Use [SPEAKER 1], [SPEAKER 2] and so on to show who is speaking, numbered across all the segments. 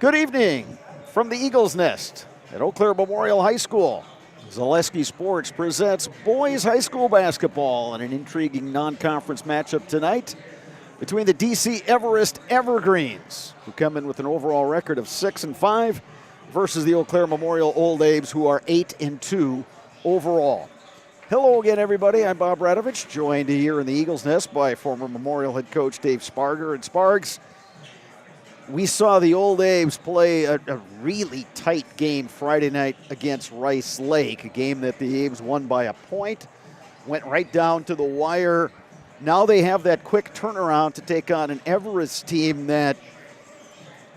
[SPEAKER 1] Good evening from the Eagles Nest at Eau Claire Memorial High School. Zaleski Sports presents boys high school basketball in an intriguing non-conference matchup tonight between the DC Everest Evergreens, who come in with an overall record of 6-5, versus the Eau Claire Memorial Old Abes, who are 8-2 overall. Hello again, everybody. I'm Bob Radovich, joined here in the Eagles Nest by former Memorial head coach Dave Sparger. And Spargs, we saw the Old Abes play a really tight game Friday night against Rice Lake, a game that the Abes won by a point, went right down to the wire. Now they have that quick turnaround to take on an Everest team that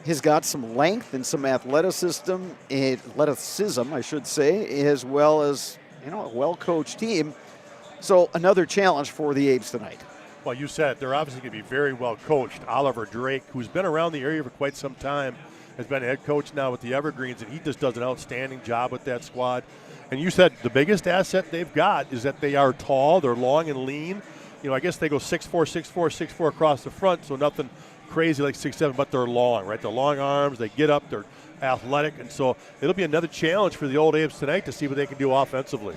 [SPEAKER 1] has got some length and some athleticism, I should say, as well as a well-coached team. So another challenge for the Abes tonight.
[SPEAKER 2] Well, you said they're obviously going to be very well coached. Oliver Drake, who's been around the area for quite some time, has been head coach now with the Evergreens, and he just does an outstanding job with that squad. And you said the biggest asset they've got is that they are tall, they're long and lean. I guess they go 6'4", 6'4", 6'4" across the front, so nothing crazy like 6'7", but they're long, right? They're long arms, they get up, they're athletic, and so it'll be another challenge for the Old Abes tonight to see what they can do offensively.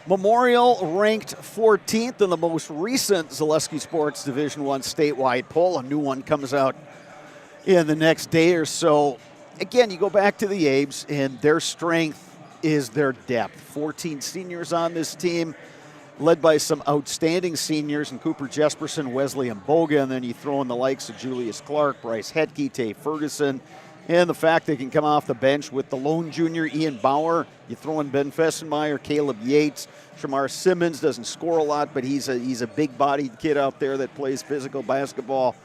[SPEAKER 1] Memorial ranked 14th in the most recent Zaleski Sports Division I statewide poll. A new one comes out in the next day or so. Again, you go back to the Abes, and their strength is their depth. 14 seniors on this team, led by some outstanding seniors in Cooper Jesperson, Wesley Mboga, and then you throw in the likes of Julius Clark, Bryce Hetke, Tay Ferguson, and the fact they can come off the bench with the lone junior, Ian Bauer. You throw in Ben Fessenmeyer, Caleb Yates. Shamar Simmons doesn't score a lot, but he's a big-bodied kid out there that plays physical basketball.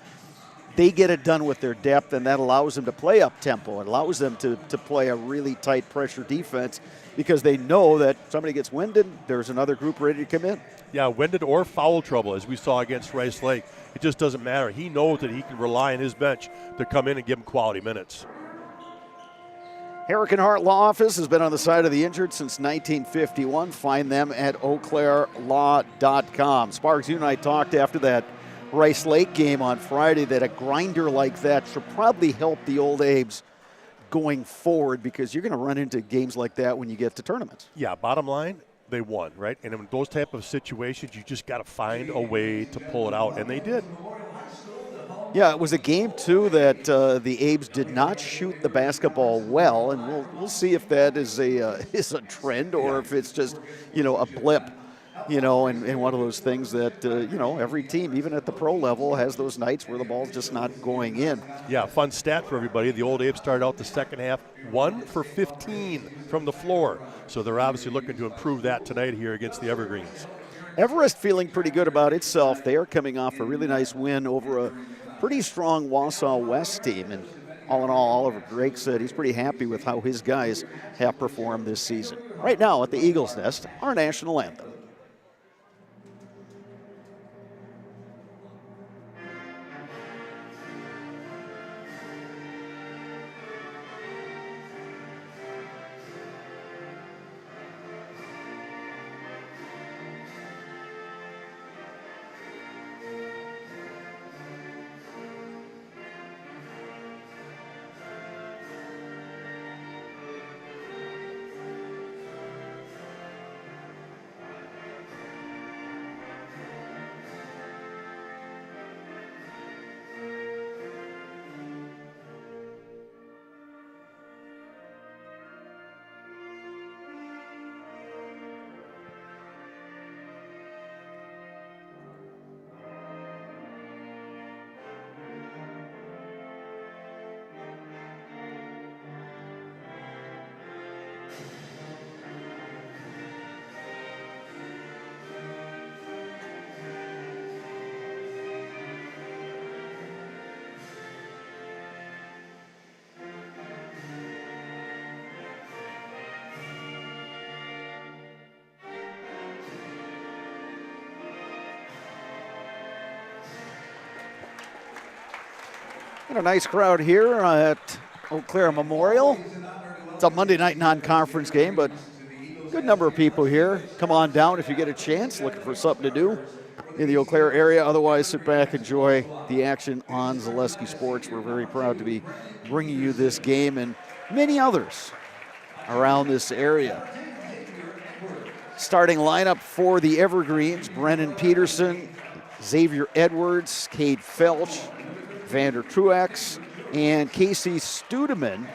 [SPEAKER 1] They get it done with their depth, and that allows them to play up-tempo. It allows them to play a really tight pressure defense because they know that somebody gets winded, there's another group ready to come in.
[SPEAKER 2] Yeah, winded or foul trouble, as we saw against Rice Lake. It just doesn't matter. He knows that he can rely on his bench to come in and give him quality minutes.
[SPEAKER 1] Herrick & Hart Law Office has been on the side of the injured since 1951. Find them at eauclairlaw.com. Sparks, you and I talked after that Rice Lake game on Friday that a grinder like that should probably help the Old Abes going forward, because you're going to run into games like that when you get to tournaments.
[SPEAKER 2] Yeah, bottom line, they won, right? And in those type of situations, you just got to find a way to pull it out, and they did.
[SPEAKER 1] Yeah, it was a game, too, that the Abes did not shoot the basketball well, and we'll see if that is a trend or if it's just, a blip, and one of those things that, every team, even at the pro level, has those nights where the ball's just not going in.
[SPEAKER 2] Yeah, fun stat for everybody. The Old Abes started out the second half 1 for 15 from the floor, so they're obviously looking to improve that tonight here against the Evergreens.
[SPEAKER 1] Everest feeling pretty good about itself. They are coming off a really nice win over a pretty strong Wausau West team, and all in all, Oliver Drake said he's pretty happy with how his guys have performed this season. Right now at the Eagles Nest, our national anthem. And a nice crowd here at Eau Claire Memorial. It's a Monday night non-conference game, but good number of people here. Come on down if you get a chance, looking for something to do. in the Eau Claire area. Otherwise, sit back, enjoy the action on Zaleski Sports. We're very proud to be bringing you this game and many others around this area. Starting lineup for the Evergreens: Brennan Peterson, Xavier Edwards, Cade Felch, Vander Truax, and Casey Studeman.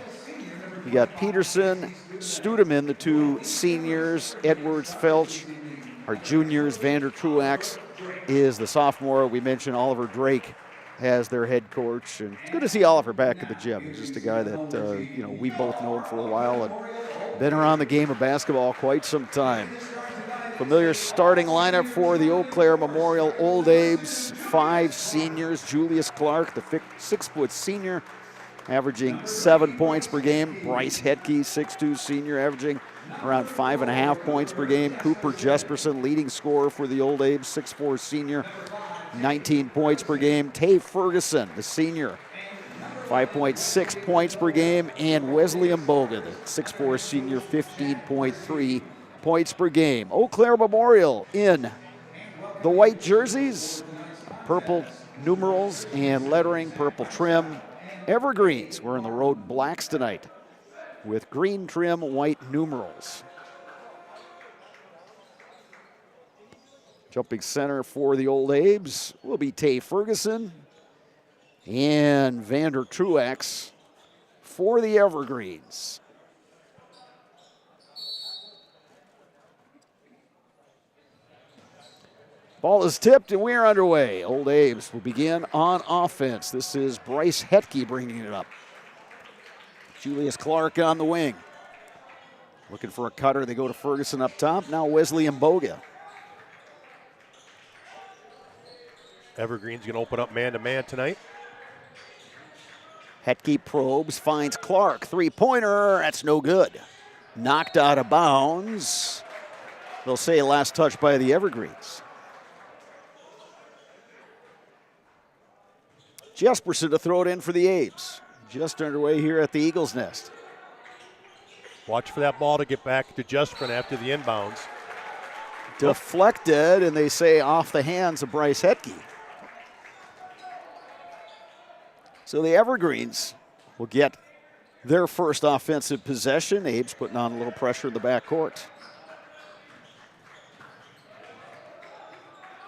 [SPEAKER 1] You got Peterson, Studeman, the two seniors. Edwards, Felch are juniors. Vander Truax is the sophomore. We mentioned Oliver Drake as their head coach, and it's good to see Oliver back at the gym. He's just a guy that we both known for a while and been around the game of basketball quite some time. Familiar starting lineup for the Eau Claire Memorial Old Abe's. 5 seniors. Julius Clark, the 6-foot senior, averaging 7 points per game. Bryce Hetke, 6'2" senior, averaging around 5.5 points per game. Cooper Jesperson, leading scorer for the Old Abe's, 6'4" senior, 19 points per game. Tay Ferguson, the senior, 5.6 points per game. And Wesley Mboga, the 6'4" senior, 15.3 points per game. Eau Claire Memorial in the white jerseys, purple numerals and lettering, purple trim. Evergreens, we're in the road blacks tonight with green trim, white numerals. Jumping center for the Old Abe's will be Tay Ferguson, and Vander Truax for the Evergreens. Ball is tipped and we're underway. Old Abe's will begin on offense. This is Bryce Hetke bringing it up. Julius Clark on the wing. Looking for a cutter. They go to Ferguson up top. Now Wesley Mboga.
[SPEAKER 2] Evergreen's going to open up man-to-man tonight.
[SPEAKER 1] Hetke probes, finds Clark. Three-pointer, that's no good. Knocked out of bounds. They'll say last touch by the Evergreens. Jesperson to throw it in for the Abe's. Just underway here at the Eagles Nest.
[SPEAKER 2] Watch for that ball to get back to Jesperson after the inbounds.
[SPEAKER 1] Deflected, and they say off the hands of Bryce Hetke. So the Evergreens will get their first offensive possession. Abe's putting on a little pressure in the backcourt.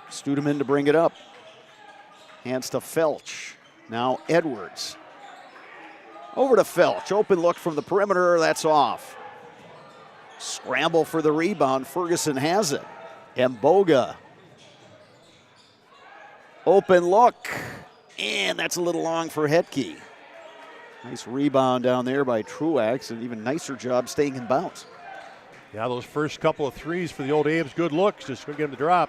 [SPEAKER 1] Studeman to bring it up. Hands to Felch. Now Edwards. Over to Felch. Open look from the perimeter. That's off. Scramble for the rebound. Ferguson has it. Mboga. Open look. And that's a little long for Hetke. Nice rebound down there by Truax, and even nicer job staying in bounds.
[SPEAKER 2] Yeah, those first couple of threes for the Old Abe's, good looks. Just couldn't get them to drop.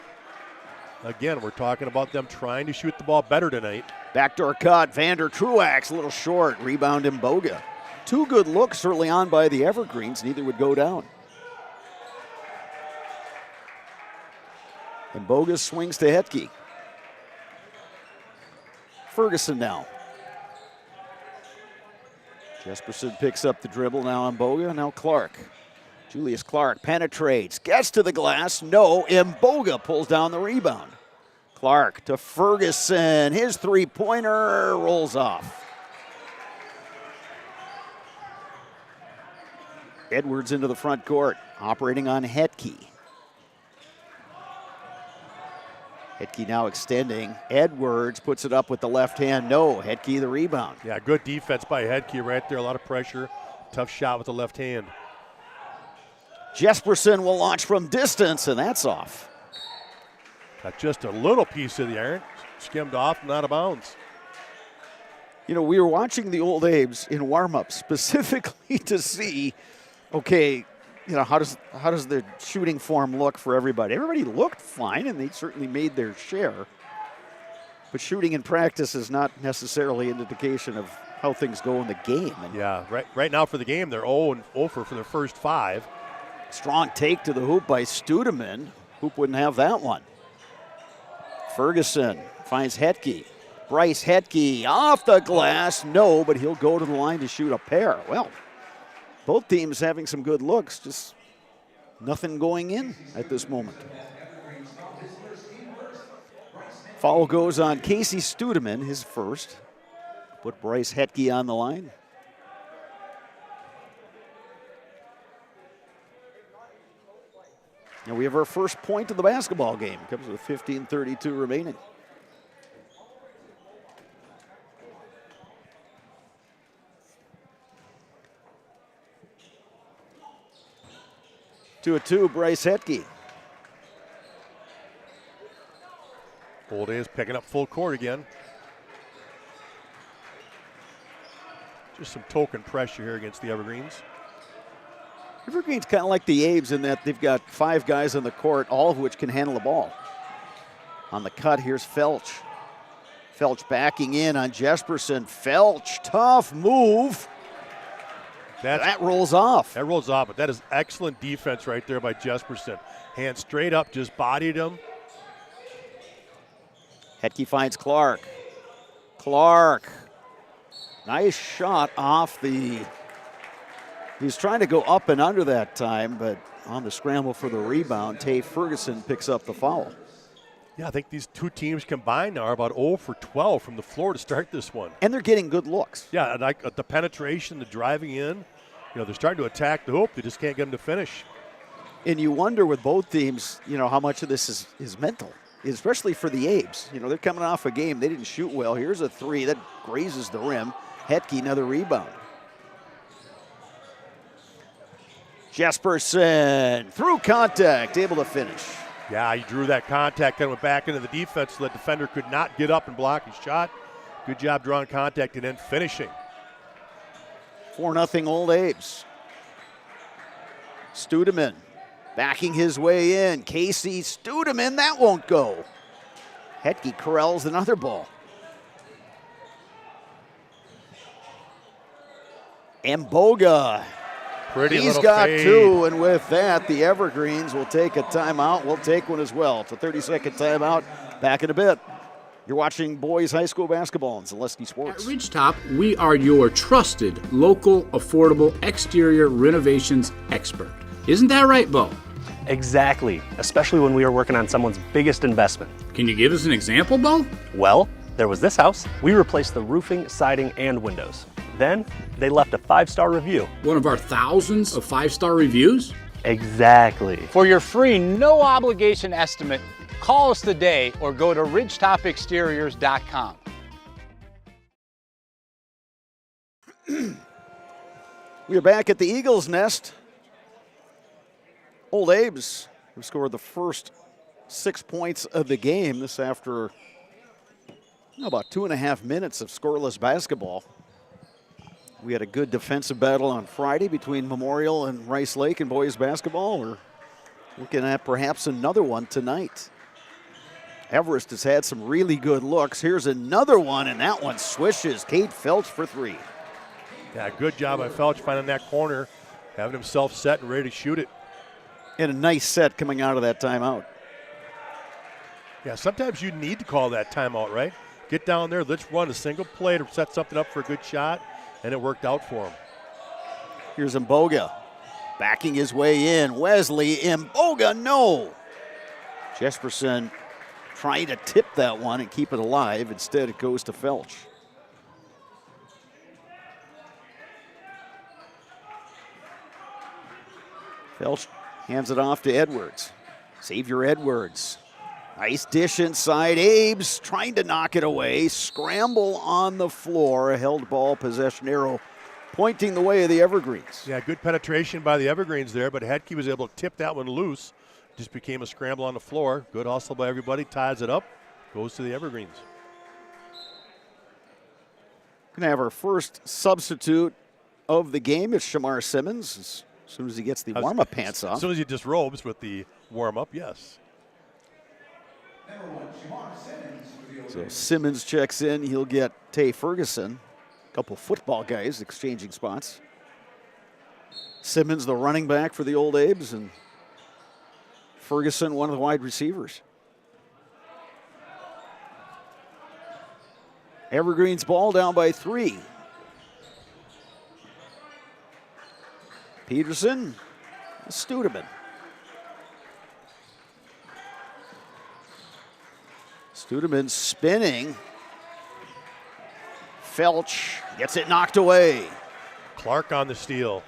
[SPEAKER 2] Again, we're talking about them trying to shoot the ball better tonight.
[SPEAKER 1] Backdoor cut. Vander Truax, a little short. Rebound Mboga. 2 good looks early on by the Evergreens. Neither would go down. Mboga swings to Hetke. Ferguson now. Jesperson picks up the dribble. Now Mboga. Now Clark. Julius Clark penetrates. Gets to the glass. No. Mboga pulls down the rebound. Clark to Ferguson. His three-pointer rolls off. Edwards into the front court. Operating on Hetke. Hetke now extending. Edwards puts it up with the left hand. No. Hetke the rebound.
[SPEAKER 2] Yeah, good defense by Hetke right there. A lot of pressure. Tough shot with the left hand.
[SPEAKER 1] Jesperson will launch from distance, and that's off.
[SPEAKER 2] Got just a little piece of the iron. Skimmed off and out of bounds.
[SPEAKER 1] You know, we were watching the Old Abe's in warm-up specifically to see, okay, you know, how does the shooting form look for everybody? Everybody looked fine, and they certainly made their share. But shooting in practice is not necessarily an indication of how things go in the game. And
[SPEAKER 2] yeah, right now for the game, they're 0 for their first 5.
[SPEAKER 1] Strong take to the hoop by Studeman. Hoop wouldn't have that one. Ferguson finds Hetke. Bryce Hetke off the glass. No, but he'll go to the line to shoot a pair. Well, both teams having some good looks, just nothing going in at this moment. Foul goes on Casey Studeman, his first. Put Bryce Hetke on the line. And we have our first point of the basketball game. Comes with 15:32 remaining. To a 2, Bryce Hetke.
[SPEAKER 2] Old A's picking up full court again. Just some token pressure here against the Evergreens.
[SPEAKER 1] Evergreen's kind of like the A's in that they've got 5 guys on the court, all of which can handle the ball. On the cut, here's Felch. Felch backing in on Jesperson. Felch, tough move. That rolls off.
[SPEAKER 2] That rolls off, but that is excellent defense right there by Jesperson. Hand straight up, just bodied him.
[SPEAKER 1] Hetke finds Clark. Clark. Nice shot off the... He's trying to go up and under that time, but on the scramble for the rebound, Tay Ferguson picks up the foul.
[SPEAKER 2] Yeah, I think these two teams combined now are about 0 for 12 from the floor to start this one.
[SPEAKER 1] And they're getting good looks.
[SPEAKER 2] Yeah, and like the penetration, the driving in, they're starting to attack the hoop. They just can't get them to finish.
[SPEAKER 1] And you wonder with both teams, how much of this is mental, especially for the Abes. They're coming off a game. They didn't shoot well. Here's a 3 that grazes the rim. Hetke, another rebound. Jesperson, through contact, able to finish.
[SPEAKER 2] Yeah, he drew that contact, then went back into the defense so the defender could not get up and block his shot. Good job drawing contact and then finishing.
[SPEAKER 1] 4-0 Old Abes. Studeman backing his way in. Casey Studeman, that won't go. Hetke corrals another ball. Mboga. He's got
[SPEAKER 2] fade.
[SPEAKER 1] 2, and with that, the Evergreens will take a timeout. We'll take one as well. It's a 30-second timeout. Back in a bit. You're watching boys high school basketball on Zaleski Sports.
[SPEAKER 3] At Ridgetop, we are your trusted, local, affordable exterior renovations expert. Isn't that right, Bo?
[SPEAKER 4] Exactly, especially when we are working on someone's biggest investment.
[SPEAKER 3] Can you give us an example, Bo?
[SPEAKER 4] Well, there was this house. We replaced the roofing, siding, and windows. Then, they left a 5-star review.
[SPEAKER 3] One of our thousands of 5-star reviews?
[SPEAKER 4] Exactly.
[SPEAKER 5] For your free, no obligation estimate, call us today or go to ridgetopexteriors.com.
[SPEAKER 1] We are back at the Eagles' Nest. Old Abes, who scored the first 6 points of the game. This after about 2.5 minutes of scoreless basketball. We had a good defensive battle on Friday between Memorial and Rice Lake in boys basketball. We're looking at perhaps another one tonight. Everest has had some really good looks. Here's another one, and that one swishes. Cade Felch for 3.
[SPEAKER 2] Yeah, good job by Felch finding that corner, having himself set and ready to shoot it.
[SPEAKER 1] And a nice set coming out of that timeout.
[SPEAKER 2] Yeah, sometimes you need to call that timeout, right? Get down there, let's run a single play to set something up for a good shot, and it worked out for him.
[SPEAKER 1] Here's Mboga backing his way in. Wesley Mboga, no. Jesperson trying to tip that one and keep it alive. Instead, it goes to Felch. Felch hands it off to Edwards. Xavier Edwards. Nice dish inside. Abes trying to knock it away. Scramble on the floor. A held ball possession arrow pointing the way of the Evergreens.
[SPEAKER 2] Yeah, good penetration by the Evergreens there, but Hetke was able to tip that one loose. Just became a scramble on the floor. Good hustle by everybody. Ties it up. Goes to the Evergreens.
[SPEAKER 1] Going to have our first substitute of the game. It's Shamar Simmons. As soon as he gets the warm-up pants off.
[SPEAKER 2] As soon as he disrobes with the warm-up, yes.
[SPEAKER 1] So Simmons checks in. He'll get Tay Ferguson. A couple football guys exchanging spots. Simmons, the running back for the Old Abes, and Ferguson, one of the wide receivers. Evergreens ball down by 3. Peterson, Studeman. Studeman spinning. Felch gets it knocked away.
[SPEAKER 2] Clark on the steal.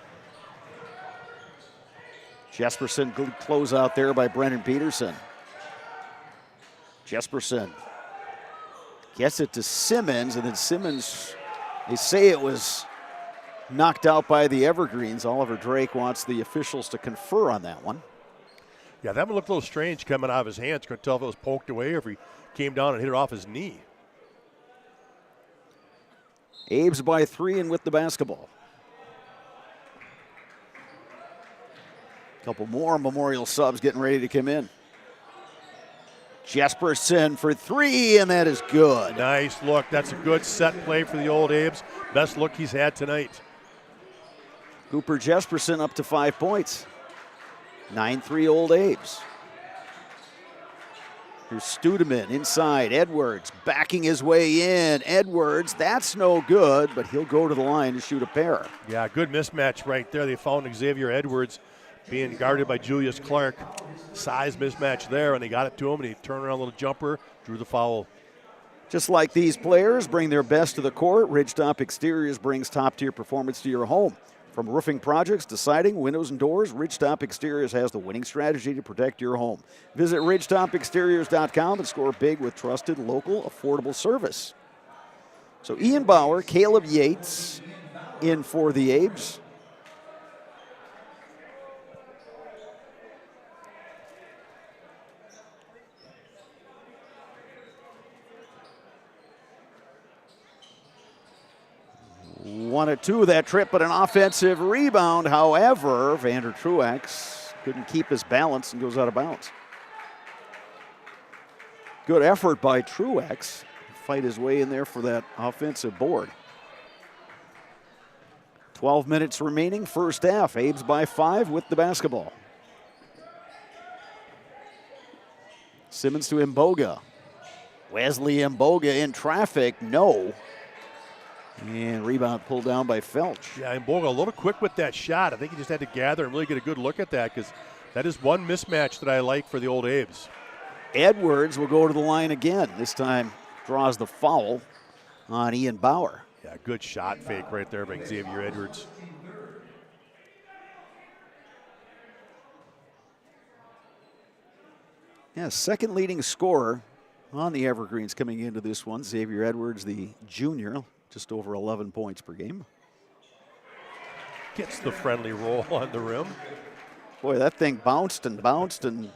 [SPEAKER 1] Jesperson, good close out there by Brennan Peterson. Jesperson gets it to Simmons, and then Simmons, they say it was knocked out by the Evergreens. Oliver Drake wants the officials to confer on that one.
[SPEAKER 2] Yeah, that one looked a little strange coming out of his hands. Couldn't tell if it was poked away or if he came down and hit it off his knee.
[SPEAKER 1] Abe's by 3 and with the basketball. Couple more Memorial subs getting ready to come in. Jesperson for 3, and that is good.
[SPEAKER 2] Nice look. That's a good set play for the Old Abes. Best look he's had tonight.
[SPEAKER 1] Cooper Jesperson up to 5 points. 9-3 Old Abes. Here's Studeman inside. Edwards backing his way in. Edwards, that's no good, but he'll go to the line to shoot a pair.
[SPEAKER 2] Yeah, good mismatch right there. They found Xavier Edwards being guarded by Julius Clark. Size mismatch there, and they got it to him, and he turned around a little jumper, drew the foul.
[SPEAKER 1] Just like these players bring their best to the court, Ridgetop Exteriors brings top-tier performance to your home. From roofing projects to siding, windows, and doors, Ridgetop Exteriors has the winning strategy to protect your home. Visit ridgetopexteriors.com and score big with trusted, local, affordable service. So Ian Bauer, Caleb Yates in for the Abes. One or two of that trip, but an offensive rebound. However, Vander Truex couldn't keep his balance and goes out of bounds. Good effort by Truex. Fight his way in there for that offensive board. 12 minutes remaining, first half. Abes by 5 with the basketball. Simmons to Mboga. Wesley Mboga in traffic, no. And rebound pulled down by Felch.
[SPEAKER 2] Yeah, and Boga a little quick with that shot. I think he just had to gather and really get a good look at that, because that is one mismatch that I like for the Old Abes.
[SPEAKER 1] Edwards will go to the line again. This time draws the foul on Ian Bauer.
[SPEAKER 2] Yeah, good shot fake right there by Xavier Edwards.
[SPEAKER 1] Yeah, second leading scorer on the Evergreens coming into this one. Xavier Edwards, the junior, just over 11 points per game.
[SPEAKER 2] Gets the friendly roll on the rim.
[SPEAKER 1] Boy, that thing bounced and bounced, and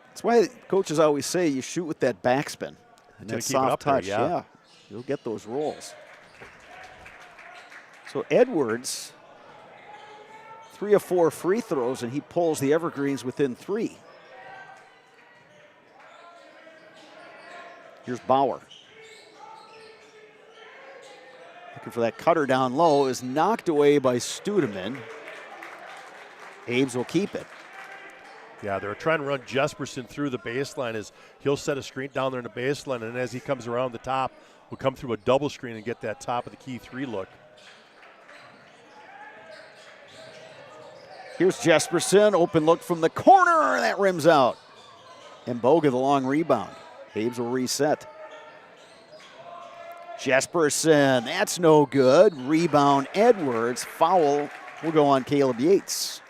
[SPEAKER 1] that's why coaches always say you shoot with that backspin and that soft touch.
[SPEAKER 2] There, yeah.
[SPEAKER 1] You'll get those rolls. So Edwards, 3 of 4 free throws, and he pulls the Evergreens within 3. Here's Bauer. Looking for that cutter down low, is knocked away by Studeman. Abes will keep it.
[SPEAKER 2] Yeah, they're trying to run Jesperson through the baseline as he'll set a screen down there in the baseline, and as he comes around the top, we'll come through a double screen and get that top of the key 3 look.
[SPEAKER 1] Here's Jesperson, open look from the corner, that rims out. And Mboga the long rebound. Abes will reset. Jesperson, that's no good. Rebound Edwards, foul will go on Caleb Yates.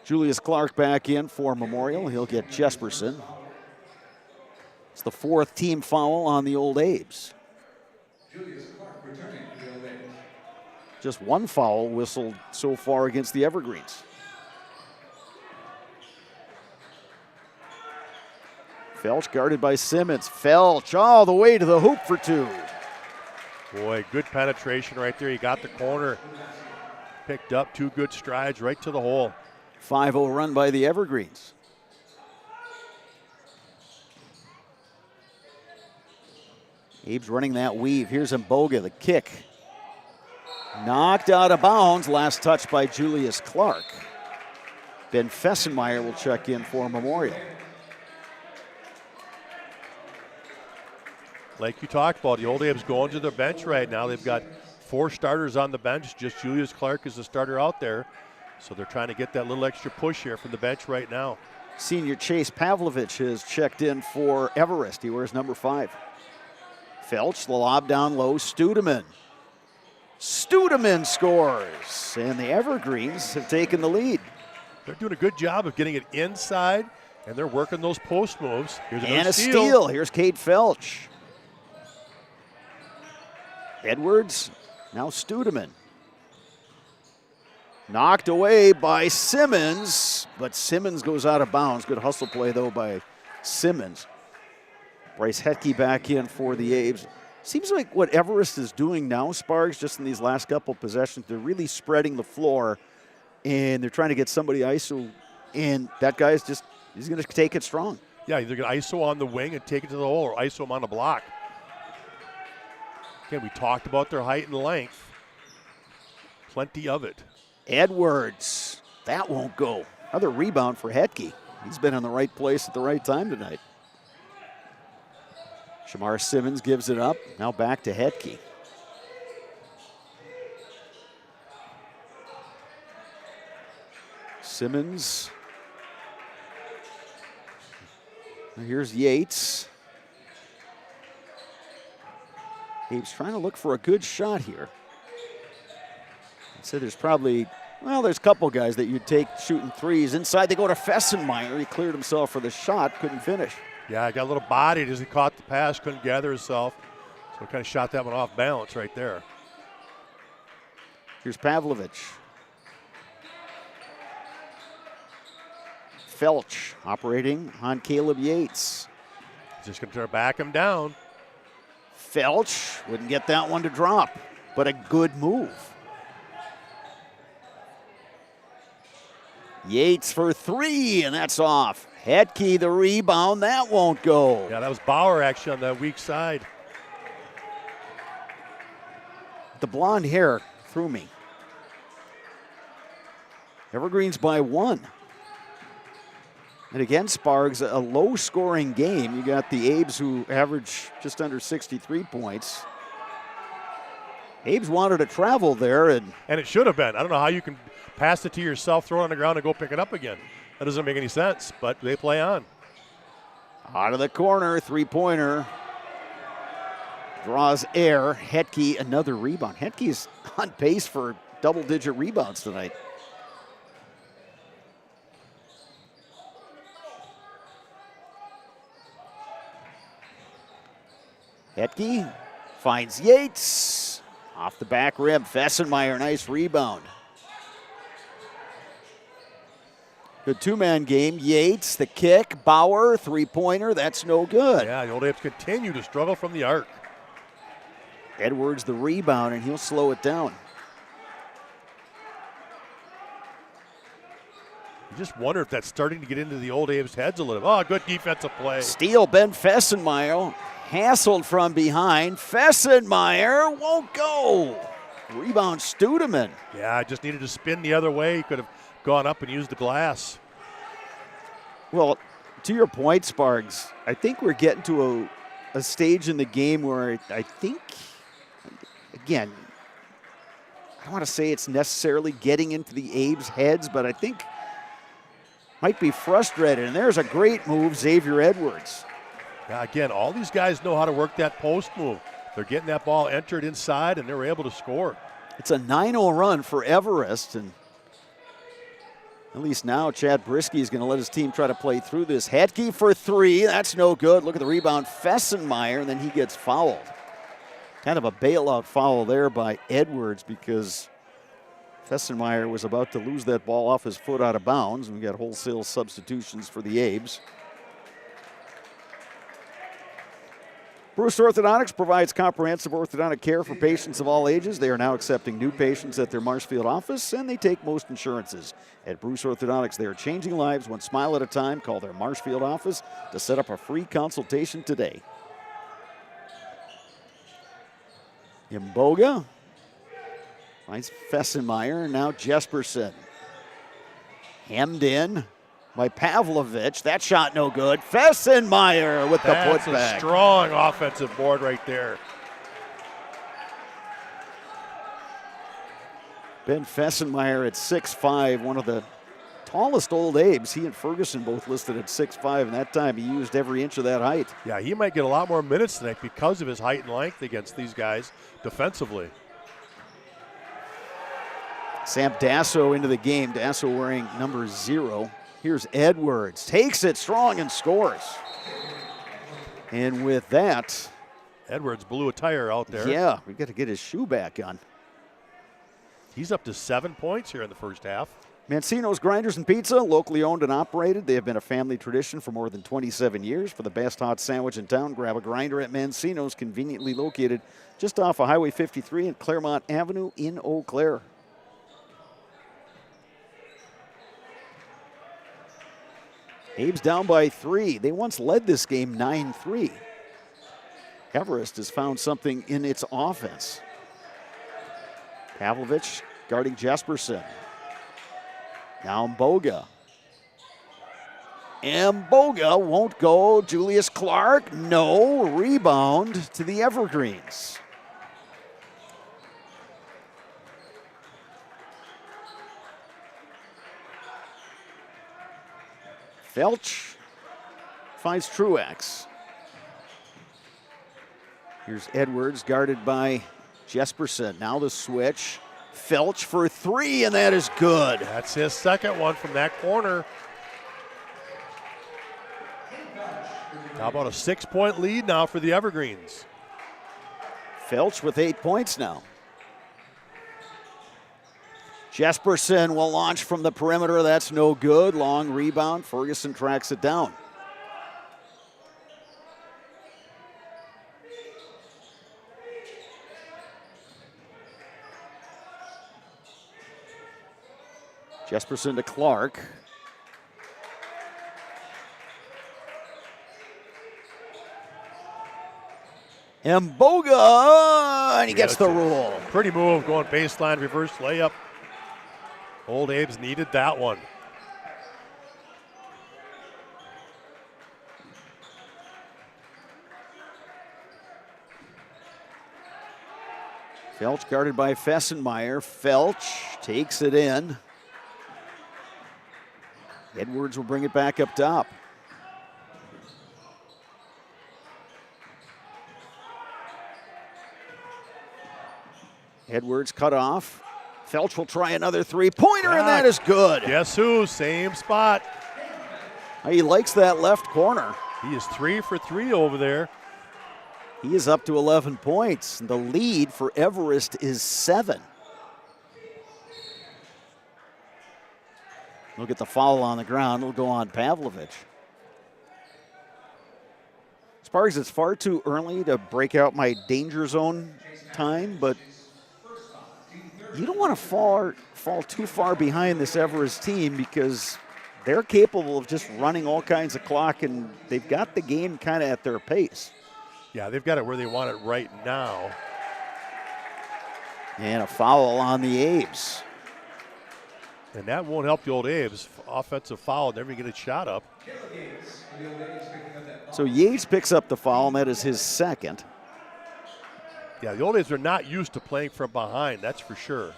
[SPEAKER 1] Julius Clark back in for Memorial. He'll get Jesperson. It's the 4th team foul on the Old Abes. Just 1 foul whistled so far against the Evergreens. Felch guarded by Simmons. Felch all the way to the hoop for 2.
[SPEAKER 2] Boy, good penetration right there. He got the corner. Picked up 2 good strides right to the hole.
[SPEAKER 1] 5-0 run by the Evergreens. Abe's running that weave. Here's Mboga, the kick. Knocked out of bounds. Last touch by Julius Clark. Ben Fessenmeyer will check in for Memorial.
[SPEAKER 2] Like you talked about, the Old Abes going to the bench right now. They've got 4 starters on the bench. Just Julius Clark is the starter out there. So they're trying to get that little extra push here from the bench right now.
[SPEAKER 1] Senior Chase Pavlovich has checked in for Everest. He wears number 5. Felch, the lob down low, Studeman. Studeman scores, and the Evergreens have taken the lead.
[SPEAKER 2] They're doing a good job of getting it inside, and they're working those post moves. Here's
[SPEAKER 1] And a steal. Here's Kate Felch. Edwards, now Studeman. Knocked away by Simmons, but Simmons goes out of bounds. Good hustle play, though, by Simmons. Bryce Hetke back in for the A's. Seems like what Everest is doing now, Sparks, just in these last couple possessions, they're really spreading the floor, and they're trying to get somebody ISO, and that guy's just, he's going to take it strong.
[SPEAKER 2] Yeah, they're going to ISO on the wing and take it to the hole, or ISO him on the block. Again, we talked about their height and length. Plenty of it.
[SPEAKER 1] Edwards, that won't go. Another rebound for Hetke. He's been in the right place at the right time tonight. Shamar Simmons gives it up. Now back to Hetke. Simmons. Here's Yates. He's trying to look for a good shot here. So there's probably, well, there's a couple guys that you'd take shooting threes. Inside they go to Fessenmeyer. He cleared himself for the shot, couldn't finish.
[SPEAKER 2] Yeah, he got a little bodied as he caught the pass, couldn't gather himself. So kind of shot that one off balance right there.
[SPEAKER 1] Here's Pavlovich. Felch operating on Caleb Yates.
[SPEAKER 2] He's just going to try to back him down.
[SPEAKER 1] Felch wouldn't get that one to drop, but a good move. Yates for 3, and that's off. Hetke, the rebound, that won't go.
[SPEAKER 2] Yeah, that was Bauer actually on that weak side.
[SPEAKER 1] The blonde hair threw me. Evergreens by 1. And again, Spargs, a low-scoring game. You got the Abes who average just under 63 points. Abes wanted to travel there. And
[SPEAKER 2] it should have been. I don't know how you can pass it to yourself, throw it on the ground, and go pick it up again. That doesn't make any sense, but they play on.
[SPEAKER 1] Out of the corner, three-pointer. Draws air. Hetke, another rebound. Hetke's on pace for double-digit rebounds tonight. Hetke finds Yates. Off the back rim. Fessenmeyer, nice rebound. Good two-man game. Yates, the kick. Bauer, three-pointer. That's no good.
[SPEAKER 2] Yeah, the Old Apes continue to struggle from the arc.
[SPEAKER 1] Edwards, the rebound, and he'll slow it down.
[SPEAKER 2] You just wonder if that's starting to get into the Old Apes' heads a little. Oh, good defensive play.
[SPEAKER 1] Steal, Ben Fessenmeyer. Hassled from behind. Fessenmeyer won't go. Rebound, Studeman.
[SPEAKER 2] Yeah, just needed to spin the other way. He could have gone up and used the glass.
[SPEAKER 1] Well, to your point, Spargs, I think we're getting to a stage in the game where I think, again, I don't want to say it's necessarily getting into the Abe's heads, but I think might be frustrated. And there's a great move, Xavier Edwards.
[SPEAKER 2] Yeah, again, all these guys know how to work that post move. They're getting that ball entered inside, and they're able to score.
[SPEAKER 1] It's a 9-0 run for Everest, and at least now Chad Brisky is going to let his team try to play through this. Hetke for 3, that's no good. Look at the rebound, Fessenmeyer, and then he gets fouled. Kind of a bailout foul there by Edwards because Fessenmeyer was about to lose that ball off his foot out of bounds, and we got wholesale substitutions for the Abes. Bruce Orthodontics provides comprehensive orthodontic care for patients of all ages. They are now accepting new patients at their Marshfield office, and they take most insurances. At Bruce Orthodontics, they are changing lives one smile at a time. Call their Marshfield office to set up a free consultation today. Imboga finds Fessenmeyer, and now Jesperson. Hemmed in by Pavlovich. That shot no good. Fessenmeyer with the putback.
[SPEAKER 2] That's a strong offensive board right there.
[SPEAKER 1] Ben Fessenmeyer at 6'5", one of the tallest old Abes. He and Ferguson both listed at 6'5", and that time he used every inch of that height.
[SPEAKER 2] Yeah, he might get a lot more minutes tonight because of his height and length against these guys defensively.
[SPEAKER 1] Sam Dasso into the game. Dasso wearing number 0. Here's Edwards. Takes it strong and scores. And with that,
[SPEAKER 2] Edwards blew a tire out there.
[SPEAKER 1] yeah, we got to get his shoe back on.
[SPEAKER 2] He's up to 7 points here in the first half.
[SPEAKER 1] Mancino's Grinders and Pizza, locally owned and operated. They have been a family tradition for more than 27 years. For the best hot sandwich in town, grab a grinder at Mancino's, conveniently located just off of Highway 53 and Claremont Avenue in Eau Claire. Abe's down by 3. They once led this game 9-3. Everest has found something in its offense. Pavlovich guarding Jesperson. Now Mboga. Mboga won't go. Julius Clark, no. Rebound to the Evergreens. Felch finds Truex. Here's Edwards guarded by Jesperson. Now the switch. Felch for 3, and that is good.
[SPEAKER 2] That's his second one from that corner. How about a 6-point lead now for the Evergreens?
[SPEAKER 1] Felch with 8 points now. Jesperson will launch from the perimeter. That's no good. Long rebound. Ferguson tracks it down. Jesperson to Clark. Mboga, and he gets the rule.
[SPEAKER 2] Pretty move going baseline reverse layup. Old Abe's needed that one.
[SPEAKER 1] Felch guarded by Fessenmeyer. Felch takes it in. Edwards will bring it back up top. Edwards cut off. Felch will try another three-pointer, and that is good.
[SPEAKER 2] Guess who? Same spot.
[SPEAKER 1] He likes that left corner.
[SPEAKER 2] He is 3 for 3 over there.
[SPEAKER 1] He is up to 11 points. The lead for Everest is 7. Look at the foul on the ground. It'll go on Pavlovich. Sparks, it's far too early to break out my danger zone time, but you don't want to fall too far behind this Everest team because they're capable of just running all kinds of clock, and they've got the game kind of at their pace.
[SPEAKER 2] Yeah, they've got it where they want it right now.
[SPEAKER 1] And a foul on the Abes.
[SPEAKER 2] And that won't help the old Abe's. Offensive foul, never get a shot up.
[SPEAKER 1] So Yates picks up the foul, and that is his second.
[SPEAKER 2] Yeah, the old Abe's are not used to playing from behind, that's for sure.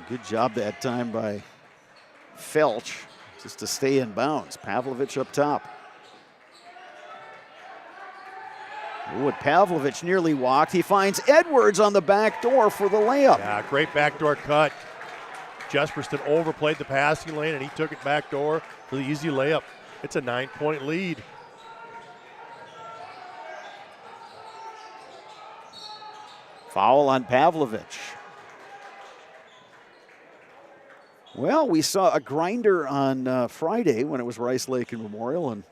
[SPEAKER 1] Good job that time by Felch just to stay in bounds. Pavlovich up top. Ooh, and Pavlovich nearly walked. He finds Edwards on the back door for the layup.
[SPEAKER 2] Yeah, great backdoor cut. Jesperson overplayed the passing lane, and he took it back door for the easy layup. It's a 9-point lead.
[SPEAKER 1] Foul on Pavlovich. Well, we saw a grinder on Friday when it was Rice Lake and Memorial, and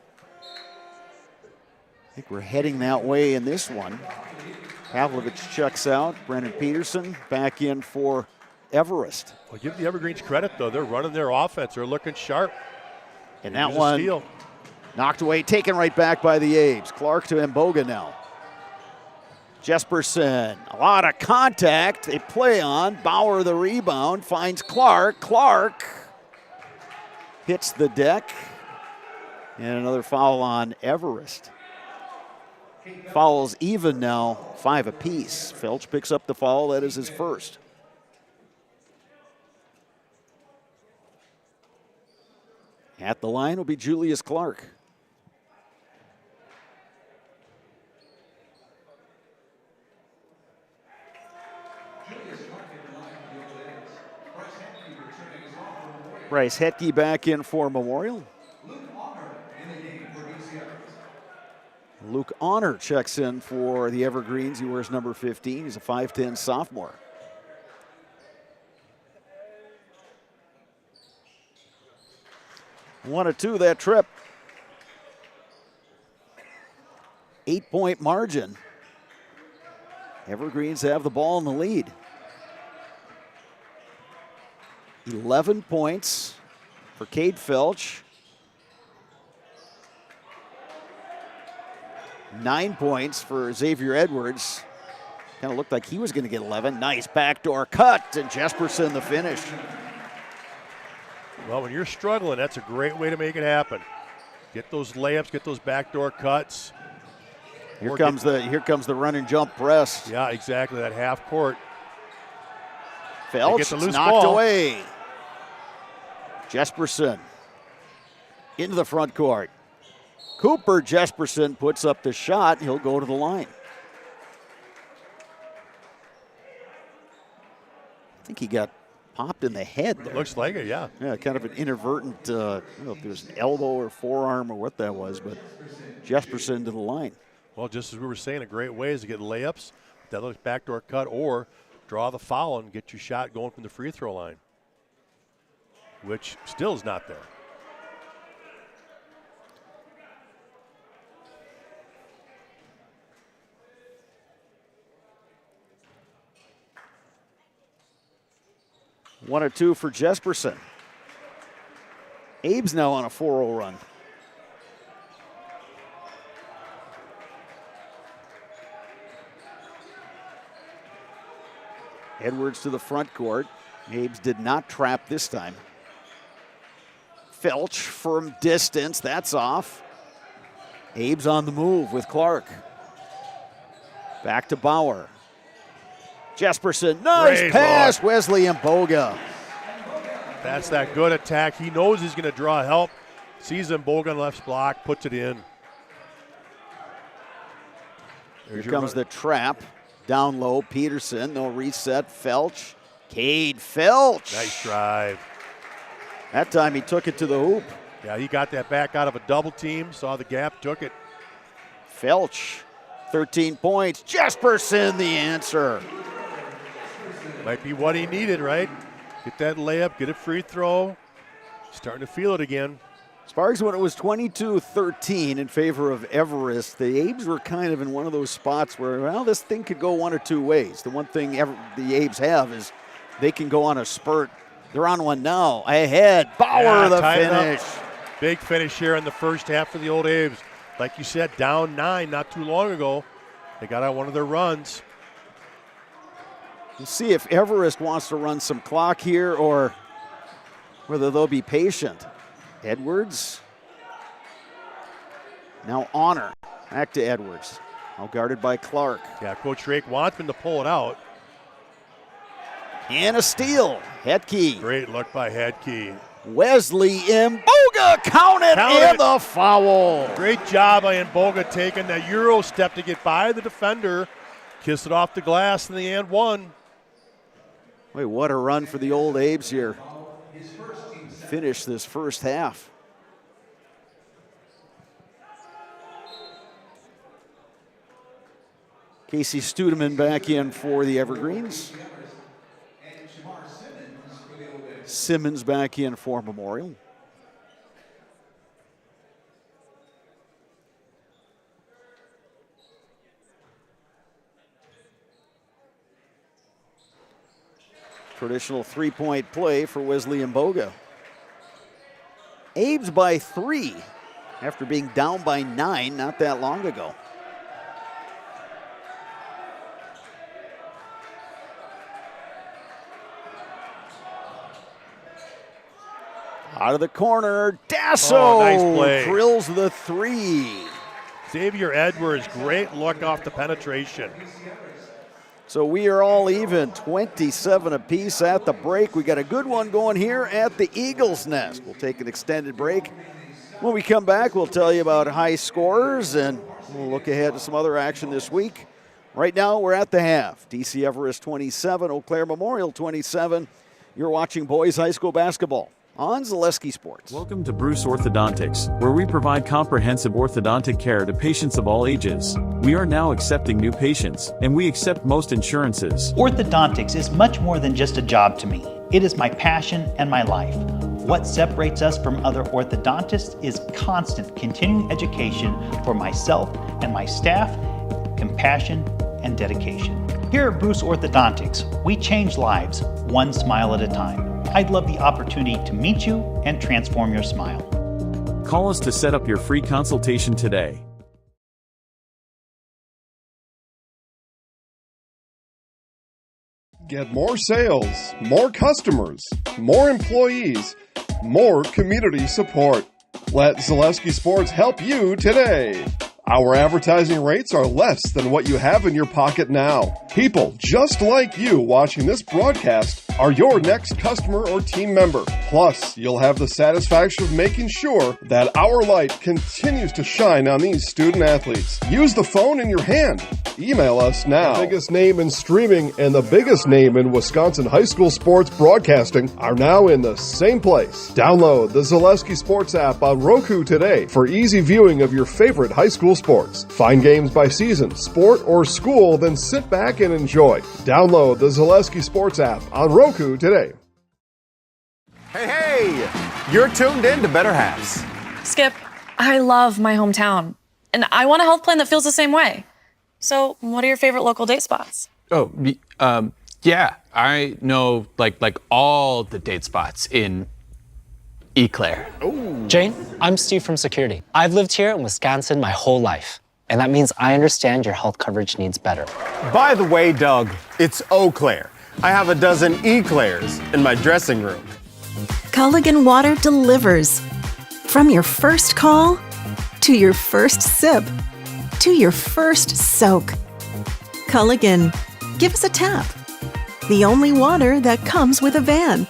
[SPEAKER 1] I think we're heading that way in this one. Pavlovich checks out. Brennan Peterson back in for Everest.
[SPEAKER 2] Well, give the Evergreens credit, though. They're running their offense. They're looking sharp.
[SPEAKER 1] And that one knocked away, taken right back by the Abes. Clark to Mboga now. Jesperson, a lot of contact. They play on. Bauer the rebound, finds Clark. Clark hits the deck. And another foul on Everest. Fouls even now, 5 apiece. Felch picks up the foul. That is his first. At the line will be Julius Clark. Bryce Hetke back in for Memorial. Luke Honor checks in for the Evergreens. He wears number 15. He's a 5'10 sophomore. One or two that trip. 8-point margin. Evergreens have the ball in the lead. 11 points for Cade Felch. 9 points for Xavier Edwards. Kind of looked like he was going to get 11. Nice backdoor cut, and Jesperson the finish.
[SPEAKER 2] Well, when you're struggling, that's a great way to make it happen. Get those layups, get those backdoor cuts.
[SPEAKER 1] Here comes the run and jump press.
[SPEAKER 2] Yeah, exactly, that half court.
[SPEAKER 1] Felch knocked away. Jesperson into the front court. Cooper Jesperson puts up the shot. He'll go to the line. I think he got popped in the head there.
[SPEAKER 2] Looks like it, yeah.
[SPEAKER 1] Yeah, kind of an inadvertent, I don't know if it was an elbow or forearm or what that was, but Jesperson to the line.
[SPEAKER 2] Well, just as we were saying, a great way is to get layups, that little backdoor cut, or draw the foul and get your shot going from the free throw line, which still is not there.
[SPEAKER 1] One or two for Jesperson. Abe's now on a 4-0 run. Edwards to the front court. Abe's did not trap this time. Felch from distance, that's off. Abe's on the move with Clark. Back to Bauer. Jesperson, nice
[SPEAKER 2] Great
[SPEAKER 1] pass,
[SPEAKER 2] look.
[SPEAKER 1] Wesley Mboga.
[SPEAKER 2] That's that good attack. He knows he's going to draw help. Sees Mboga on the left block, puts it in.
[SPEAKER 1] Here comes the trap. Down low, Peterson, no reset, Felch. Cade Felch.
[SPEAKER 2] Nice drive.
[SPEAKER 1] That time he took it to the hoop.
[SPEAKER 2] Yeah, he got that back out of a double team, saw the gap, took it.
[SPEAKER 1] Felch, 13 points. Jesperson, the answer.
[SPEAKER 2] Might be what he needed, right? Get that layup, get a free throw. Starting to feel it again.
[SPEAKER 1] Sparks, when it was 22-13 in favor of Everest, the Abes were kind of in one of those spots where, well, this thing could go one or two ways. The one thing the Abes have is they can go on a spurt. They're on one now. Ahead. Bauer, the finish.
[SPEAKER 2] Big finish here in the first half for the old Abes. Like you said, down 9 not too long ago. They got on one of their runs.
[SPEAKER 1] We'll see if Everest wants to run some clock here or whether they'll be patient. Edwards. Now Honor. Back to Edwards. Now guarded by Clark.
[SPEAKER 2] Yeah, Coach Drake wants him to pull it out.
[SPEAKER 1] And a steal. Hetke.
[SPEAKER 2] Great look by Hetke.
[SPEAKER 1] Wesley Mboga counted and the foul.
[SPEAKER 2] Great job by Mboga taking that Euro step to get by the defender. Kiss it off the glass in the and one.
[SPEAKER 1] Wait, what a run for the old Abes here. Finish this first half. Casey Studeman back in for the Evergreens. Simmons back in for Memorial. Traditional three-point play for Wesley Mboga. Abes by 3 after being down by 9 not that long ago. Out of the corner, Dasso
[SPEAKER 2] nice play.
[SPEAKER 1] drills the three.
[SPEAKER 2] Xavier Edwards, great look off the penetration.
[SPEAKER 1] So we are all even, 27 apiece at the break. We got a good one going here at the Eagles Nest. We'll take an extended break. When we come back, we'll tell you about high scores, and we'll look ahead to some other action this week. Right now, we're at the half. DC Everest 27, Eau Claire Memorial 27. You're watching boys high school basketball on Zaleski Sports.
[SPEAKER 6] Welcome to Bruce Orthodontics, where we provide comprehensive orthodontic care to patients of all ages. We are now accepting new patients, and we accept most insurances.
[SPEAKER 7] Orthodontics is much more than just a job to me. It is my passion and my life. What separates us from other orthodontists is constant continuing education for myself and my staff, compassion, and dedication. Here at Bruce Orthodontics, we change lives one smile at a time. I'd love the opportunity to meet you and transform your smile.
[SPEAKER 6] Call us to set up your free consultation today.
[SPEAKER 8] Get more sales, more customers, more employees, more community support. Let Zaleski Sports help you today. Our advertising rates are less than what you have in your pocket now. People just like you watching this broadcast are your next customer or team member. Plus, you'll have the satisfaction of making sure that our light continues to shine on these student athletes. Use the phone in your hand. Email us now. The biggest name in streaming and the biggest name in Wisconsin high school sports broadcasting are now in the same place. Download the Zaleski Sports app on Roku today for easy viewing of your favorite high school sports. Find games by season, sport, or school, then sit back and enjoy. Download the Zaleski Sports app on Roku today.
[SPEAKER 9] Hey, you're tuned in to Better Halves.
[SPEAKER 10] Skip, I love my hometown, and I want a health plan that feels the same way. So, what are your favorite local date spots?
[SPEAKER 3] Oh, yeah, I know like all the date spots in Eau Claire.
[SPEAKER 11] Jane, I'm Steve from Security. I've lived here in Wisconsin my whole life, and that means I understand your health coverage needs better.
[SPEAKER 9] By the way, Doug, it's Eau Claire. I have a dozen Eclairs in my dressing room.
[SPEAKER 12] Culligan Water delivers. From your first call, to your first sip, to your first soak. Culligan, give us a tap. The only water that comes with a van.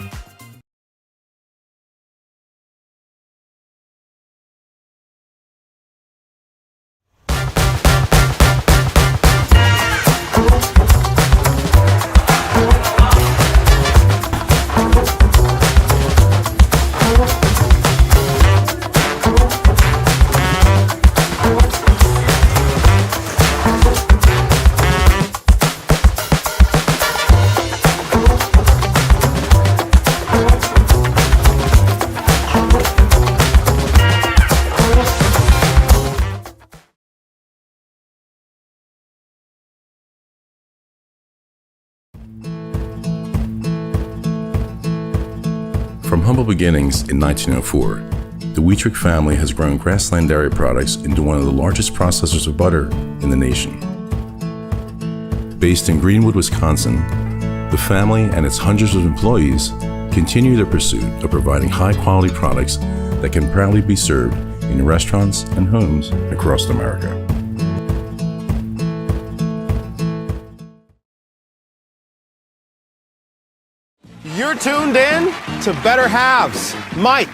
[SPEAKER 13] From humble beginnings in 1904, the Wheatrick family has grown Grassland Dairy products into one of the largest processors of butter in the nation. Based in Greenwood, Wisconsin, the family and its hundreds of employees continue their pursuit of providing high-quality products that can proudly be served in restaurants and homes across America.
[SPEAKER 9] You're tuned in to Better Halves. Mike,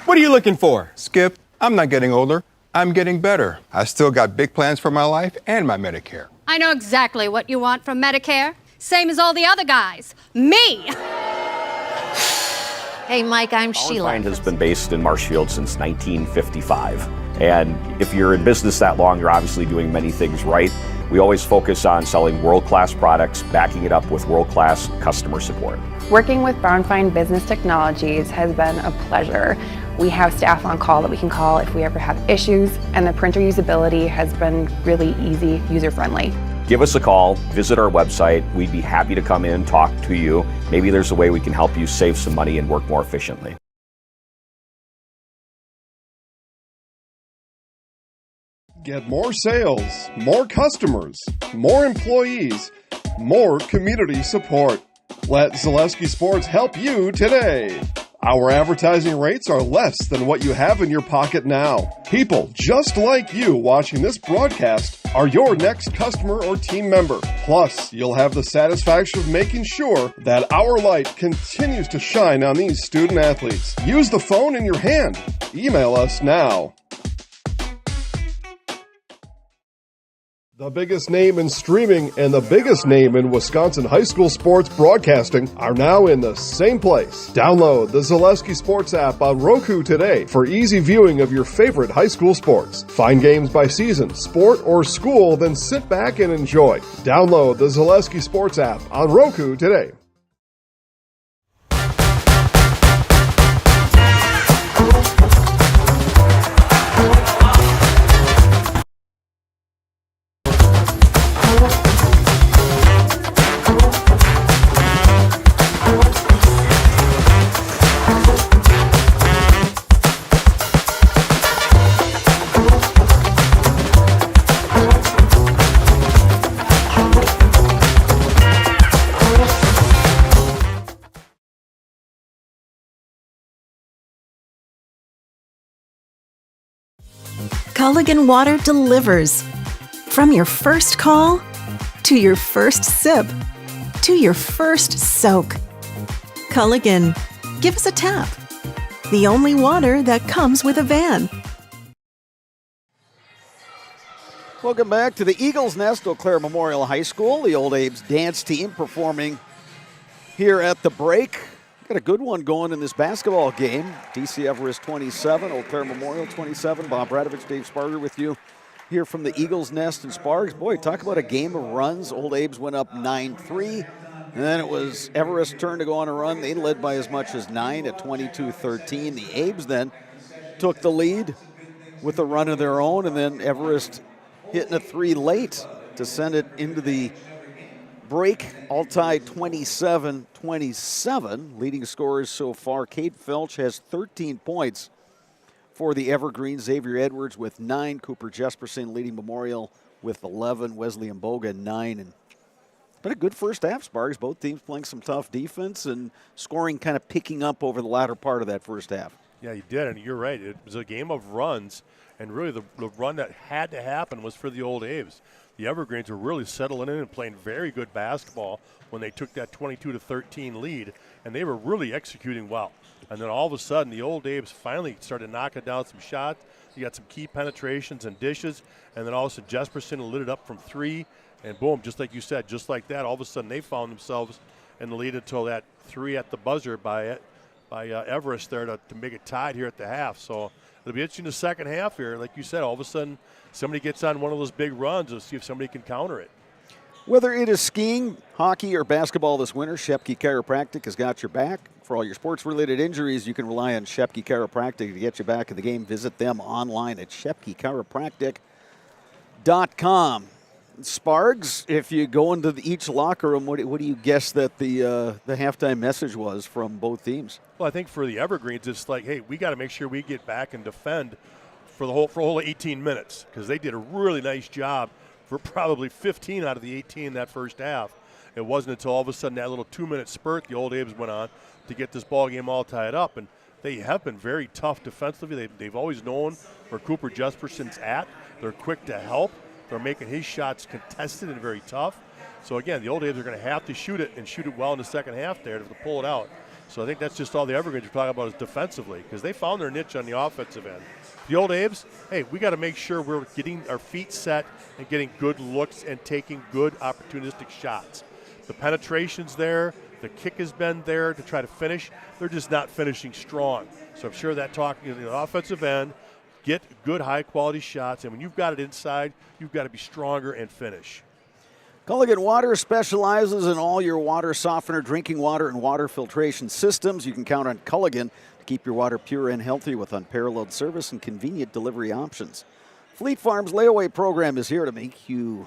[SPEAKER 9] what are you looking for?
[SPEAKER 14] Skip, I'm not getting older. I'm getting better. I still got big plans for my life and my Medicare.
[SPEAKER 15] I know exactly what you want from Medicare. Same as all the other guys. Me!
[SPEAKER 16] Hey, Mike, I'm Sheila.
[SPEAKER 17] Mine has been based in Marshfield since 1955. And if you're in business that long, you're obviously doing many things right. We always focus on selling world-class products, backing it up with world-class customer support.
[SPEAKER 18] Working with Brownfine Business Technologies has been a pleasure. We have staff on call that we can call if we ever have issues, and the printer usability has been really easy, user-friendly.
[SPEAKER 17] Give us a call, visit our website. We'd be happy to come in, talk to you. Maybe there's a way we can help you save some money and work more efficiently.
[SPEAKER 8] Get more sales, more customers, more employees, more community support. Let Zaleski Sports help you today. Our advertising rates are less than what you have in your pocket now. People just like you watching this broadcast are your next customer or team member. Plus, you'll have the satisfaction of making sure that our light continues to shine on these student athletes. Use the phone in your hand. Email us now. The biggest name in streaming and the biggest name in Wisconsin high school sports broadcasting are now in the same place. Download the Zaleski Sports app on Roku today for easy viewing of your favorite high school sports. Find games by season, sport, or school, then sit back and enjoy. Download the Zaleski Sports app on Roku today.
[SPEAKER 12] Culligan Water delivers. From your first call, to your first sip, to your first soak. Culligan, give us a tap. The only water that comes with a van.
[SPEAKER 1] Welcome back to the Eagles Nest, Eau Claire Memorial High School. The Old Abe's dance team performing here at the break. Got a good one going in this basketball game. DC Everest 27, Eau Claire Memorial 27. Bob Radovich, Dave Sparger with you here from the Eagles Nest and Sparks. Boy, talk about a game of runs. Old Abe's went up 9-3, and then it was Everest's turn to go on a run. They led by as much as 9 at 22-13. The Abes then took the lead with a run of their own, and then Everest hitting a three late to send it into the break, all tied 27-27. Leading scorers so far, Cade Felch has 13 points for the Evergreens. Xavier Edwards with 9. Cooper Jesperson leading Memorial with 11. Wesley Mboga 9. And it's been a good first half, Sparks. Both teams playing some tough defense and scoring kind of picking up over the latter part of that first half.
[SPEAKER 2] Yeah, you did, and you're right. It was a game of runs, and really the run that had to happen was for the Old Aves. The Evergreens were really settling in and playing very good basketball when they took that 22-13 lead, and they were really executing well. And then all of a sudden, the Old Aves finally started knocking down some shots. You got some key penetrations and dishes, and then all of a sudden Jesperson lit it up from 3, and boom, just like you said, just like that, all of a sudden they found themselves in the lead until that 3 at the buzzer by Everest there to make it tied here at the half. So it'll be interesting the second half here. Like you said, all of a sudden somebody gets on one of those big runs and see if somebody can counter it.
[SPEAKER 1] Whether it is skiing, hockey, or basketball this winter, Shepke Chiropractic has got your back. For all your sports-related injuries, you can rely on Shepke Chiropractic to get you back in the game. Visit them online at shepkechiropractic.com. Spargs, if you go into each locker room, what do you guess that the halftime message was from both teams?
[SPEAKER 2] Well, I think for the Evergreens, it's like, hey, we got to make sure we get back and defend for a whole 18 minutes, because they did a really nice job for probably 15 out of the 18 in that first half. It wasn't until all of a sudden that little 2-minute spurt the Old Aves went on to get this ball game all tied up, and they have been very tough defensively. They've always known where Cooper Jesperson's at. They're quick to help. They're making his shots contested and very tough. So again, the Old Aves are going to have to shoot it and shoot it well in the second half there to pull it out. So I think that's just all the Evergreens are talking about is defensively, because they found their niche on the offensive end. The Old Aves, hey, we got to make sure we're getting our feet set and getting good looks and taking good opportunistic shots. The penetration's there. The kick has been there to try to finish. They're just not finishing strong. So I'm sure that talking to the offensive end, get good high-quality shots, and when you've got it inside, you've got to be stronger and finish.
[SPEAKER 1] Culligan Water specializes in all your water softener, drinking water, and water filtration systems. You can count on Culligan to keep your water pure and healthy with unparalleled service and convenient delivery options. Fleet Farm's layaway program is here to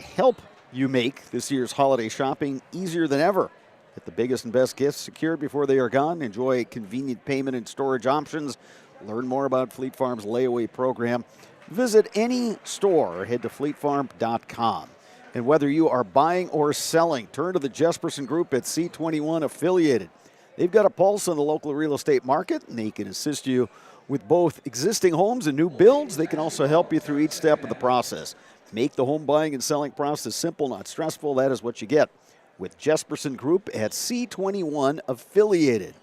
[SPEAKER 1] help you make this year's holiday shopping easier than ever. Get the biggest and best gifts secured before they are gone. Enjoy convenient payment and storage options. Learn more about Fleet Farm's layaway program. Visit any store or head to fleetfarm.com. And whether you are buying or selling, turn to the Jesperson Group at C21 Affiliated. They've got a pulse on the local real estate market, and they can assist you with both existing homes and new builds. They can also help you through each step of the process. Make the home buying and selling process simple, not stressful. That is what you get with Jesperson Group at C21 Affiliated.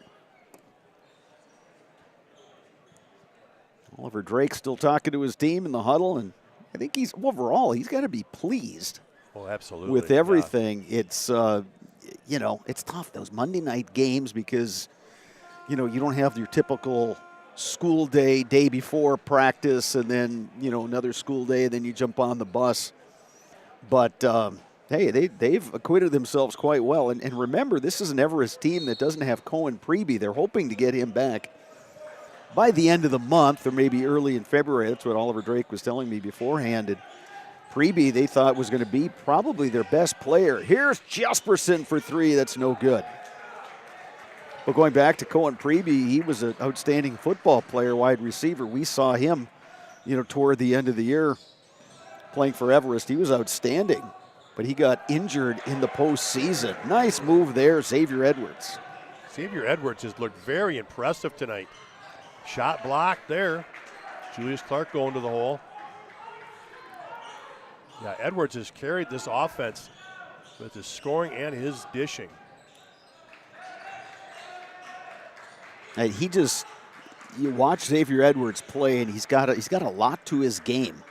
[SPEAKER 1] Oliver Drake still talking to his team in the huddle, and I think he's got to be pleased.
[SPEAKER 2] Oh, absolutely.
[SPEAKER 1] With everything. Yeah. It's, it's tough, those Monday night games, because, you don't have your typical school day before practice, and then, another school day, and then you jump on the bus. But, hey, they've acquitted themselves quite well. And remember, this is an Everest team that doesn't have Cohen Preby. They're hoping to get him back by the end of the month, or maybe early in February. That's what Oliver Drake was telling me beforehand. And Preby, they thought, was going to be probably their best player. Here's Jesperson for three. That's no good. But going back to Cohen Preby, he was an outstanding football player, wide receiver. We saw him, toward the end of the year playing for Everest. He was outstanding, but he got injured in the postseason. Nice move there, Xavier Edwards.
[SPEAKER 2] Xavier Edwards has looked very impressive tonight. Shot blocked there. Julius Clark going to the hole. Yeah, Edwards has carried this offense with his scoring and his dishing.
[SPEAKER 1] And you watch Xavier Edwards play, and he's got a lot to his game.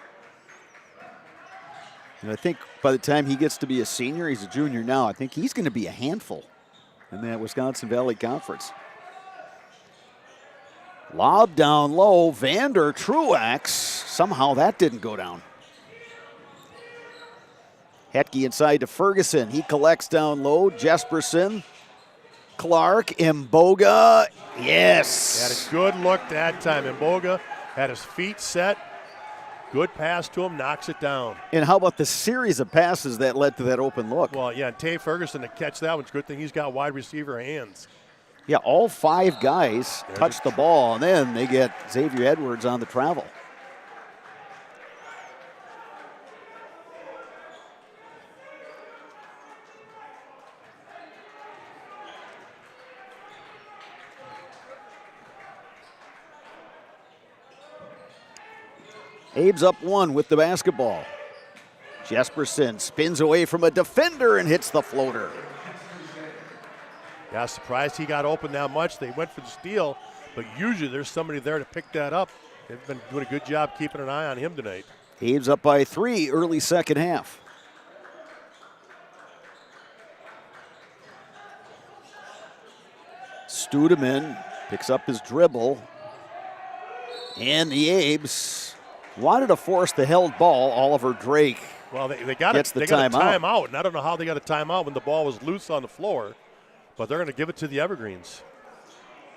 [SPEAKER 1] And I think by the time he gets to be a senior, he's a junior now, I think he's going to be a handful in that Wisconsin Valley Conference. Lob down low, Vander Truax. Somehow that didn't go down. Hetke inside to Ferguson. He collects down low. Jesperson, Clark, Mboga. Yes.
[SPEAKER 2] He had a good look that time. Mboga had his feet set. Good pass to him, knocks it down.
[SPEAKER 1] And how about the series of passes that led to that open look?
[SPEAKER 2] Well, yeah, and Tay Ferguson to catch that one's a good thing he's got wide receiver hands.
[SPEAKER 1] Yeah, all five guys touch the ball, and then they get Xavier Edwards on the travel. Abe's up one with the basketball. Jesperson spins away from a defender and hits the floater.
[SPEAKER 2] Yeah, surprised he got open that much. They went for the steal, but usually there's somebody there to pick that up. They've been doing a good job keeping an eye on him tonight.
[SPEAKER 1] Abe's up by 3 early second half. Studeman picks up his dribble. And the Abes wanted to force the held ball. Oliver Drake
[SPEAKER 2] they got
[SPEAKER 1] gets
[SPEAKER 2] a timeout, and I don't know how they got a timeout when the ball was loose on the floor, but they're going to give it to the Evergreens.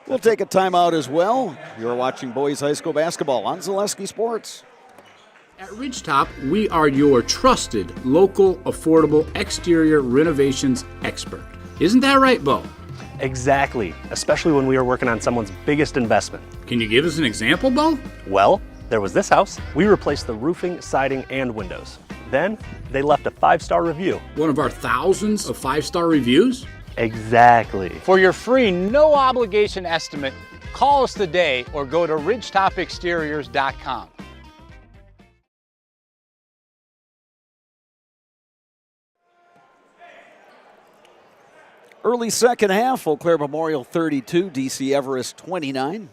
[SPEAKER 1] We'll take a timeout as well. You're watching boys high school basketball on Zaleski Sports.
[SPEAKER 16] At Ridgetop, we are your trusted, local, affordable exterior renovations expert. Isn't that right, Bo?
[SPEAKER 4] Exactly, especially when we are working on someone's biggest investment.
[SPEAKER 16] Can you give us an example, Bo?
[SPEAKER 4] Well, there was this house. We replaced the roofing, siding, and windows. Then, they left a 5-star review.
[SPEAKER 16] One of our thousands of 5-star reviews?
[SPEAKER 4] Exactly.
[SPEAKER 5] For your free, no-obligation estimate, call us today or go to ridgetopexteriors.com.
[SPEAKER 1] Early second half, Eau Claire Memorial 32, DC Everest 29.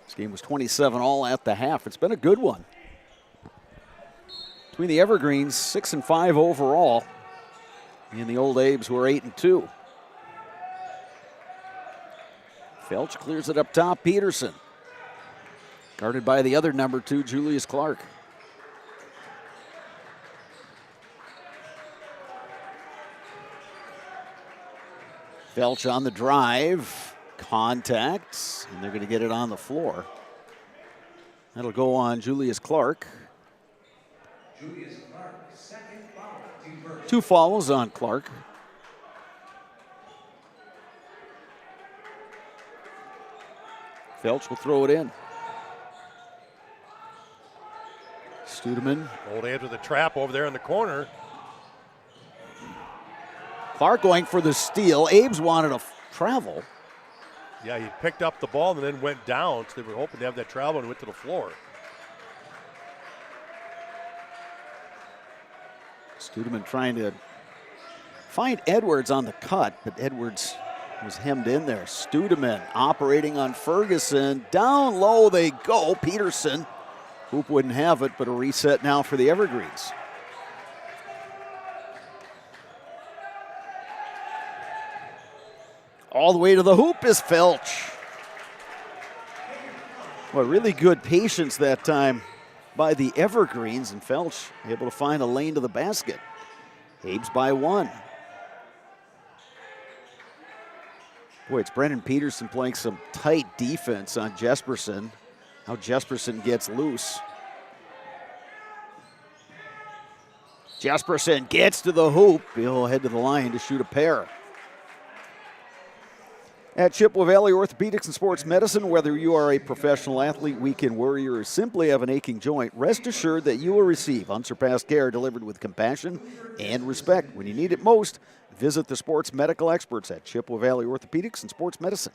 [SPEAKER 1] This game was 27-all at the half. It's been a good one. Between the Evergreens, 6-5 overall. And the Old Abes were 8-2. Felch clears it up top. Peterson. Guarded by the other number 2, Julius Clark. Felch on the drive. Contact. And they're going to get it on the floor. That'll go on Julius Clark. Julius Clark, second foul. 2 fouls on Clark. Felch will throw it in. Studeman.
[SPEAKER 2] Old Abes with the trap over there in the corner.
[SPEAKER 1] Clark going for the steal. Abes wanted to travel.
[SPEAKER 2] Yeah, he picked up the ball and then went down, so they were hoping to have that travel and went to the floor.
[SPEAKER 1] Studeman trying to find Edwards on the cut, but Edwards was hemmed in there. Studeman operating on Ferguson. Down low they go. Peterson. Hoop wouldn't have it, but a reset now for the Evergreens. All the way to the hoop is Felch. Well, really good patience that time by the Evergreens, and Felch able to find a lane to the basket. Habes by 1. Boy, it's Brendan Peterson playing some tight defense on Jesperson. How Jesperson gets loose. Jesperson gets to the hoop. He'll head to the line to shoot a pair. At Chippewa Valley Orthopedics and Sports Medicine, whether you are a professional athlete, weekend warrior, or simply have an aching joint, rest assured that you will receive unsurpassed care delivered with compassion and respect. When you need it most, visit the sports medical experts at Chippewa Valley Orthopedics and Sports Medicine.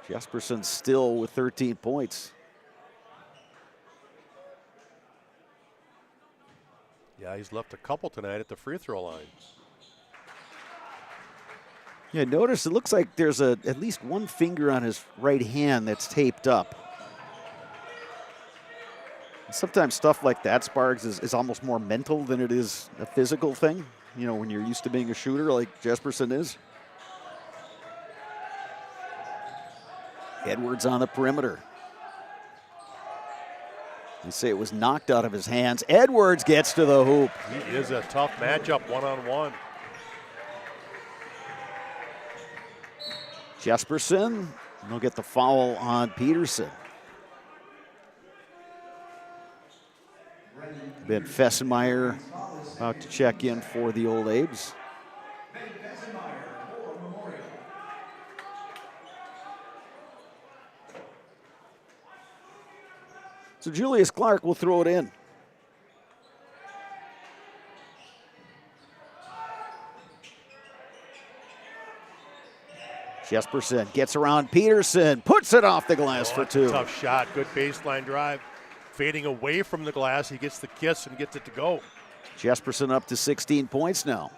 [SPEAKER 1] Jesperson still with 13 points.
[SPEAKER 2] Yeah, he's left a couple tonight at the free throw line.
[SPEAKER 1] Yeah, notice it looks like there's at least one finger on his right hand that's taped up. Sometimes stuff like that, Sparks, is almost more mental than it is a physical thing. You know, when you're used to being a shooter like Jesperson is. Edwards on the perimeter. They say it was knocked out of his hands. Edwards gets to the hoop.
[SPEAKER 2] He is a tough matchup, one-on-one.
[SPEAKER 1] Jesperson, he'll get the foul on Peterson. Ben Fessenmeyer about to check in for the Old Abes. So Julius Clark will throw it in. Jesperson gets around Peterson, puts it off the glass for 2.
[SPEAKER 2] Tough shot, good baseline drive. Fading away from the glass, he gets the kiss and gets it to go.
[SPEAKER 1] Jesperson up to 16 points now.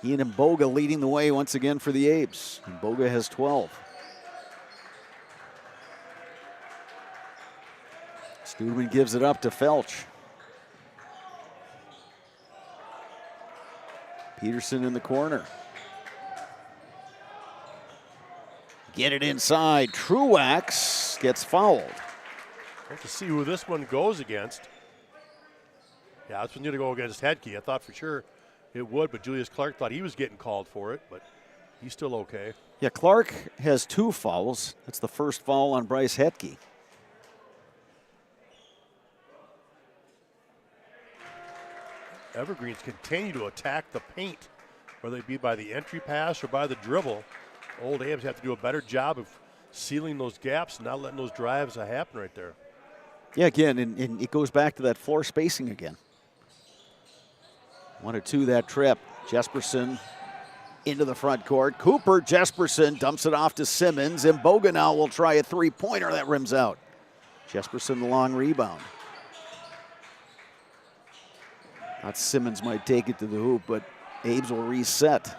[SPEAKER 1] He and Mboga leading the way once again for the Abes. Mboga has 12. Studeman gives it up to Felch. Peterson in the corner. Get it inside. Truax gets fouled.
[SPEAKER 2] We'll have to see who this one goes against. Yeah, this one's going to go against Hedke. I thought for sure it would, but Julius Clark thought he was getting called for it, but he's still okay.
[SPEAKER 1] Yeah, Clark has 2 fouls. That's the first foul on Bryce Hedke.
[SPEAKER 2] Evergreens continue to attack the paint, whether it be by the entry pass or by the dribble. Old Abs have to do a better job of sealing those gaps and not letting those drives happen right there.
[SPEAKER 1] Yeah, again, and it goes back to that floor spacing again. 1 or 2 that trip. Jesperson into the front court. Cooper Jesperson dumps it off to Simmons. And Mboga now will try a 3-pointer that rims out. Jesperson the long rebound. Not Simmons might take it to the hoop, but Abes will reset.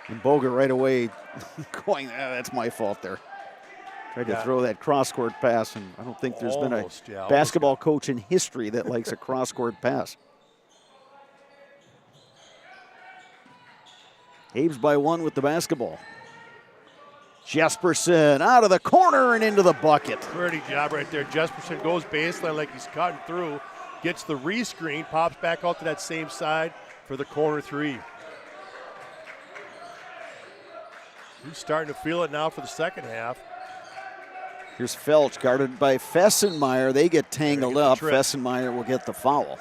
[SPEAKER 1] And Mboga right away going, that's my fault there. Tried to throw that cross-court pass, and I don't think there's been a basketball coach in history that likes a cross-court pass. Abes by 1 with the basketball. Jesperson out of the corner and into the bucket.
[SPEAKER 2] Pretty job right there. Jesperson goes baseline like he's cutting through, gets the rescreen, pops back out to that same side for the corner 3. He's starting to feel it now for the second half.
[SPEAKER 1] Here's Felch guarded by Fessenmeyer. They get tangled up. Fessenmeyer will get the foul.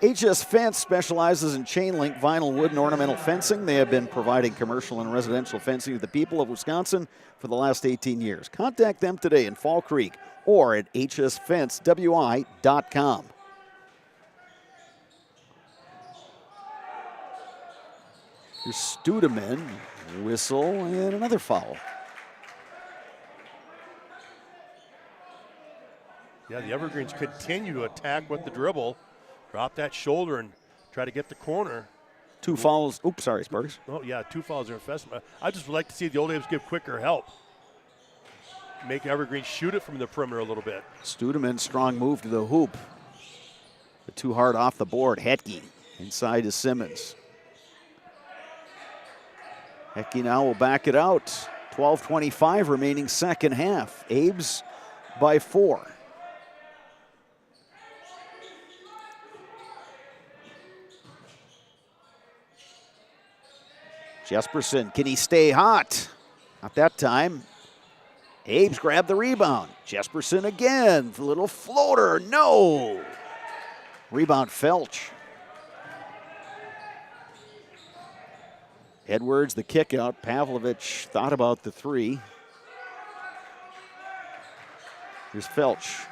[SPEAKER 1] HS Fence specializes in chain link, vinyl, wood, and ornamental fencing. They have been providing commercial and residential fencing to the people of Wisconsin for the last 18 years. Contact them today in Fall Creek or at hsfencewi.com. Here's Studeman, whistle, and another foul.
[SPEAKER 2] Yeah, the Evergreens continue to attack with the dribble. Drop that shoulder and try to get the corner.
[SPEAKER 1] 2 fouls. Oops, sorry, Sparks.
[SPEAKER 2] Oh, yeah, 2 fouls are investment. I just would like to see the Old A's give quicker help. Make Evergreen shoot it from the perimeter a little bit.
[SPEAKER 1] Studeman, strong move to the hoop. But too hard off the board. Hetke inside to Simmons. Hetke now will back it out. 12:25 remaining second half. Abe's by 4. Jesperson, can he stay hot? Not that time. Abe's grabbed the rebound. Jesperson again, a little floater, no. Rebound Felch. Edwards, the kick out. Pavlovich thought about the 3. Here's Felch.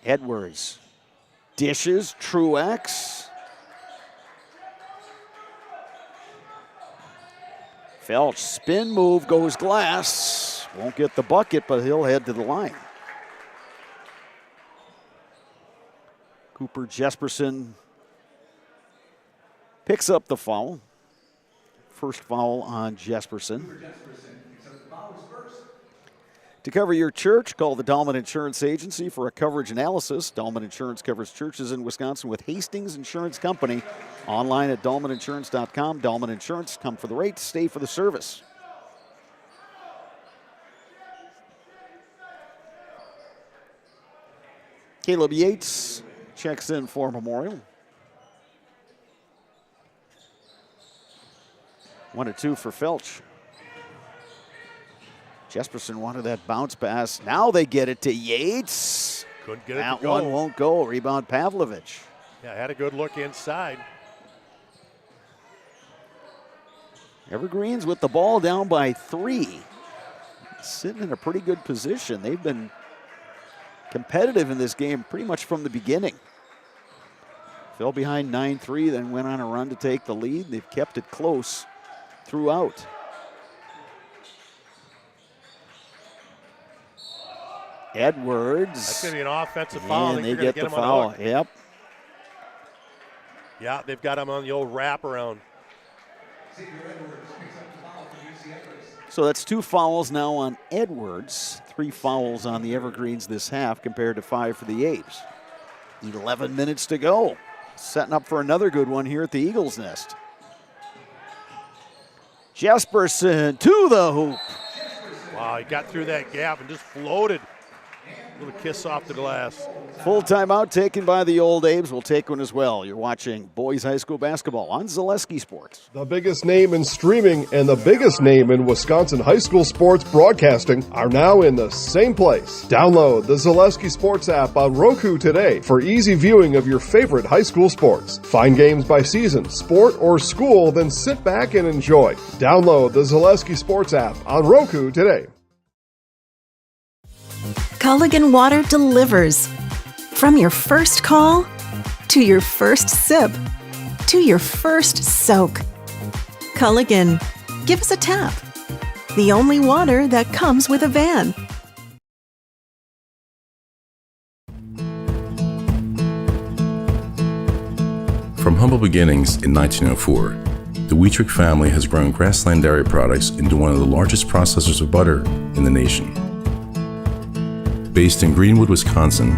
[SPEAKER 1] Edwards. Dishes, Truex. Felch, spin move, goes glass. Won't get the bucket, but he'll head to the line. Cooper Jesperson picks up the foul. First foul on Jesperson. To cover your church, call the Dahlman Insurance Agency for a coverage analysis. Dahlman Insurance covers churches in Wisconsin with Hastings Insurance Company. Online at dahlmaninsurance.com. Dahlman Insurance, come for the rate, stay for the service. Caleb Yates checks in for Memorial. 1-2 for Felch. Jesperson wanted that bounce pass. Now they get it to Yates.
[SPEAKER 2] Couldn't get it
[SPEAKER 1] that
[SPEAKER 2] to go.
[SPEAKER 1] One won't go. Rebound Pavlovich.
[SPEAKER 2] Yeah, had a good look inside.
[SPEAKER 1] Evergreens with the ball down by 3. Sitting in a pretty good position. They've been competitive in this game pretty much from the beginning. Fell behind 9-3, then went on a run to take the lead. They've kept it close throughout. Edwards.
[SPEAKER 2] That's going to be an offensive foul.
[SPEAKER 1] And they get the foul. Yep.
[SPEAKER 2] Yeah, they've got him on the old wraparound.
[SPEAKER 1] So that's 2 fouls now on Edwards. 3 fouls on the Evergreens this half compared to 5 for the Apes. 11 minutes to go. Setting up for another good one here at the Eagles' Nest. Jesperson to the hoop.
[SPEAKER 2] Wow, he got through that gap and just floated. A little kiss off the glass.
[SPEAKER 1] Full timeout taken by the Old Abes. We'll take one as well. You're watching boys high school basketball on Zaleski Sports.
[SPEAKER 8] The biggest name in streaming and the biggest name in Wisconsin high school sports broadcasting are now in the same place. Download the Zaleski Sports app on Roku today for easy viewing of your favorite high school sports. Find games by season, sport, or school, then sit back and enjoy. Download the Zaleski Sports app on Roku today.
[SPEAKER 12] Culligan Water delivers. From your first call, to your first sip, to your first soak. Culligan, give us a tap. The only water that comes with a van.
[SPEAKER 13] From humble beginnings in 1904, the Wheatrick family has grown Grassland Dairy Products into one of the largest processors of butter in the nation. Based in Greenwood, Wisconsin,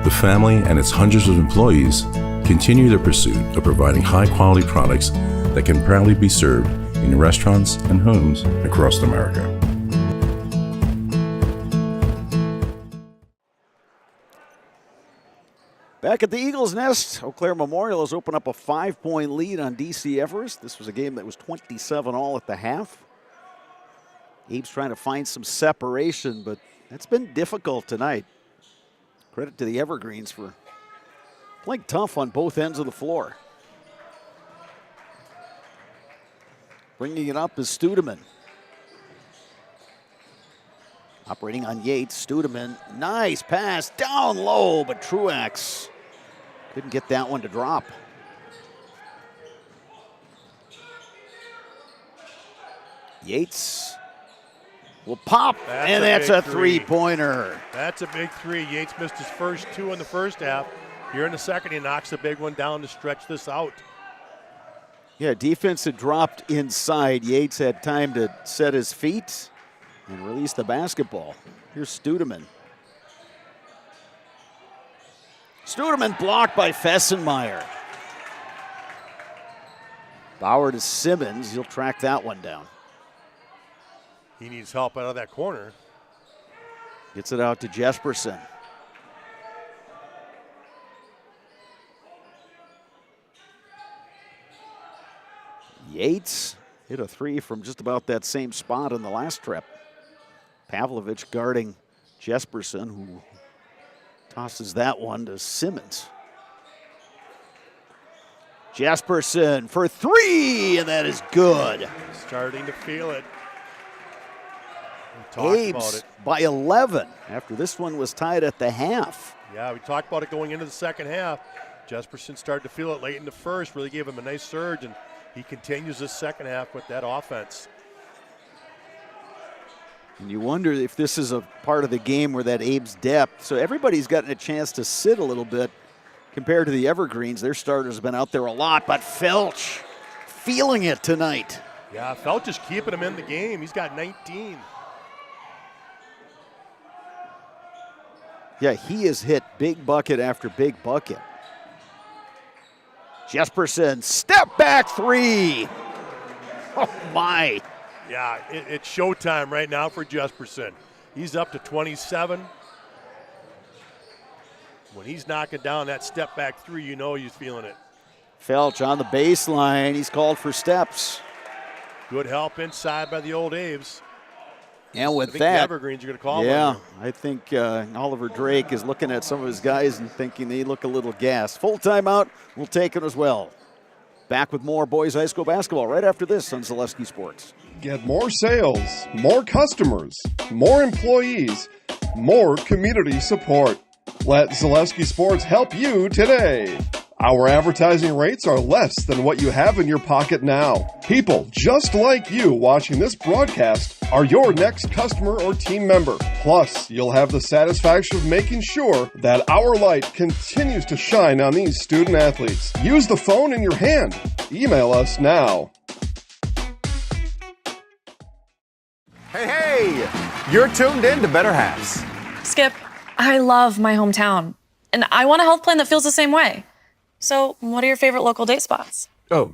[SPEAKER 13] the family and its hundreds of employees continue their pursuit of providing high-quality products that can proudly be served in restaurants and homes across America.
[SPEAKER 1] Back at the Eagles' Nest, Eau Claire Memorial has opened up a 5-point lead on DC Everest. This was a game that was 27-all at the half. Abe's trying to find some separation, but that's been difficult tonight. Credit to the Evergreens for Playing tough on both ends of the floor. Bringing it up is Studeman. Operating on Yates, Studeman, nice pass, down low, but Truax couldn't get that one to drop. Yates will pop, and that's a three-pointer.
[SPEAKER 2] That's a big three. Yates missed his first two in the first half. Here in the second, he knocks a big one down to stretch this out.
[SPEAKER 1] Yeah, defense had dropped inside. Yates had time to set his feet and release the basketball. Here's Studeman. Studeman blocked by Fessenmeyer. Bauer to Simmons. He'll track that one down.
[SPEAKER 2] He needs help out of that corner.
[SPEAKER 1] Gets it out to Jesperson. Yates hit a three from just about that same spot in the last trip. Pavlovich guarding Jesperson, who tosses that one to Simmons. Jesperson for three, and that is good.
[SPEAKER 2] Starting to feel it. We talked about
[SPEAKER 1] Abe's
[SPEAKER 2] it.
[SPEAKER 1] by 11 after this one was tied at the half.
[SPEAKER 2] Yeah, we talked about it going into the second half. Jesperson started to feel it late in the first, really gave him a nice surge, and he continues this second half with that offense.
[SPEAKER 1] And you wonder if this is a part of the game where that Abe's depth. So everybody's gotten a chance to sit a little bit compared to the Evergreens. Their starters have been out there a lot, but Felch feeling it tonight.
[SPEAKER 2] Yeah, Felch is keeping him in the game. He's got 19.
[SPEAKER 1] Yeah, he has hit big bucket after big bucket. Jesperson, step back three. Oh, my.
[SPEAKER 2] Yeah, it's showtime right now for Jesperson. He's up to 27. When he's knocking down that step back three, you know he's feeling it.
[SPEAKER 1] Felch on the baseline. He's called for steps.
[SPEAKER 2] Good help inside by the old Aves.
[SPEAKER 1] And with
[SPEAKER 2] I think
[SPEAKER 1] that,
[SPEAKER 2] the Evergreens are going to call him.
[SPEAKER 1] yeah, I think Oliver Drake is looking at some of his guys and thinking they look a little gassed. Full timeout, we'll take it as well. Back with more boys high school basketball right after this on Zaleski Sports.
[SPEAKER 8] Get more sales, more customers, more employees, more community support. Let Zaleski Sports help you today. Our advertising rates are less than what you have in your pocket now. People just like you watching this broadcast are your next customer or team member. Plus, you'll have the satisfaction of making sure that our light continues to shine on these student athletes. Use the phone in your hand. Email us now.
[SPEAKER 9] Hey, you're tuned in to Better Halves.
[SPEAKER 10] Skip, I love my hometown, and I want a health plan that feels the same way. So, what are your favorite local date spots?
[SPEAKER 3] Oh,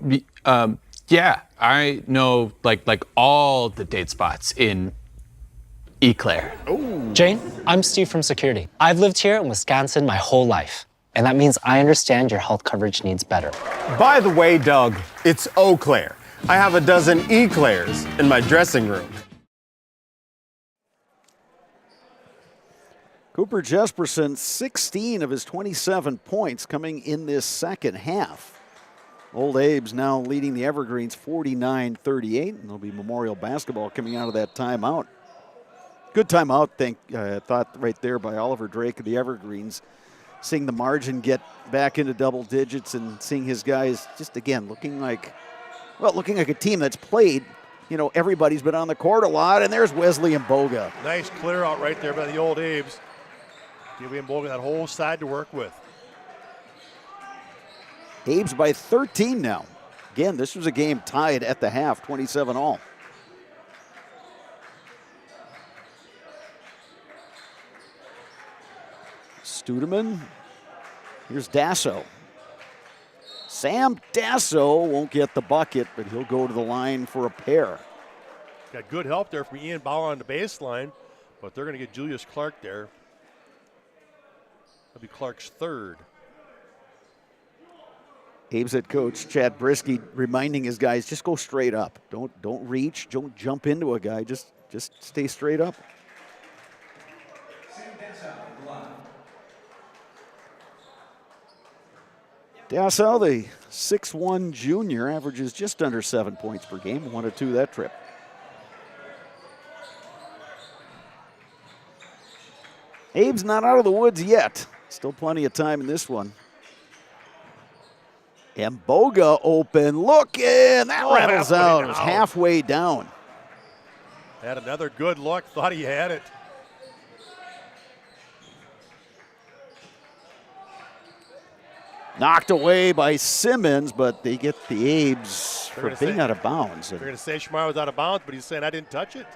[SPEAKER 3] yeah, I know like all the date spots in Eclair.
[SPEAKER 11] Jane, I'm Steve from security. I've lived here in Wisconsin my whole life, and that means I understand your health coverage needs better.
[SPEAKER 9] By the way, Doug, it's Eau Claire. I have a dozen Eclairs in my dressing room.
[SPEAKER 1] Cooper Jesperson, 16 of his 27 points coming in this second half. Old Abe's now leading the Evergreens 49-38, and there'll be Memorial basketball coming out of that timeout. Good timeout, thought right there by Oliver Drake of the Evergreens. Seeing the margin get back into double digits and seeing his guys just, again, looking like a team that's played. You know, everybody's been on the court a lot, and there's Wesley and Boga.
[SPEAKER 2] Nice clear out right there by the old Aves. Giving Boga that whole side to work with.
[SPEAKER 1] Abe's by 13 now. Again, this was a game tied at the half, 27 all. Studeman. Here's Dasso. Sam Dasso won't get the bucket, but he'll go to the line for a pair.
[SPEAKER 2] Got good help there from Ian Bauer on the baseline, but they're going to get Julius Clark there. That'll be Clark's third.
[SPEAKER 1] Abe's head coach Chad Brisky reminding his guys, just go straight up. Don't reach, don't jump into a guy, just stay straight up. Dassau, the 6'1 junior, averages just under 7 points per game. 1-2 that trip. Abe's not out of the woods yet. Still plenty of time in this one. And Boga open, looking, that rattles out. It was halfway down.
[SPEAKER 2] Had another good look, thought he had it.
[SPEAKER 1] Knocked away by Simmons, but they get the Abes for being out of bounds.
[SPEAKER 2] They're going to say Schmeier was out of bounds, but he's saying I didn't touch it.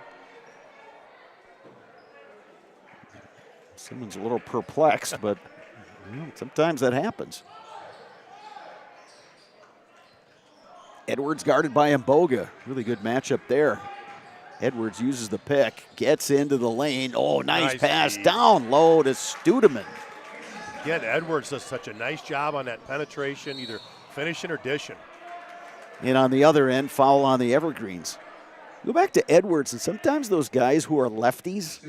[SPEAKER 1] Simmons a little perplexed, but sometimes that happens. Edwards guarded by Mboga. Really good matchup there. Edwards uses the pick, gets into the lane. Oh, nice pass down low to Studeman.
[SPEAKER 2] Again, Edwards does such a nice job on that penetration, either finishing or dishing.
[SPEAKER 1] And on the other end, foul on the Evergreens. Go back to Edwards, and sometimes those guys who are lefties,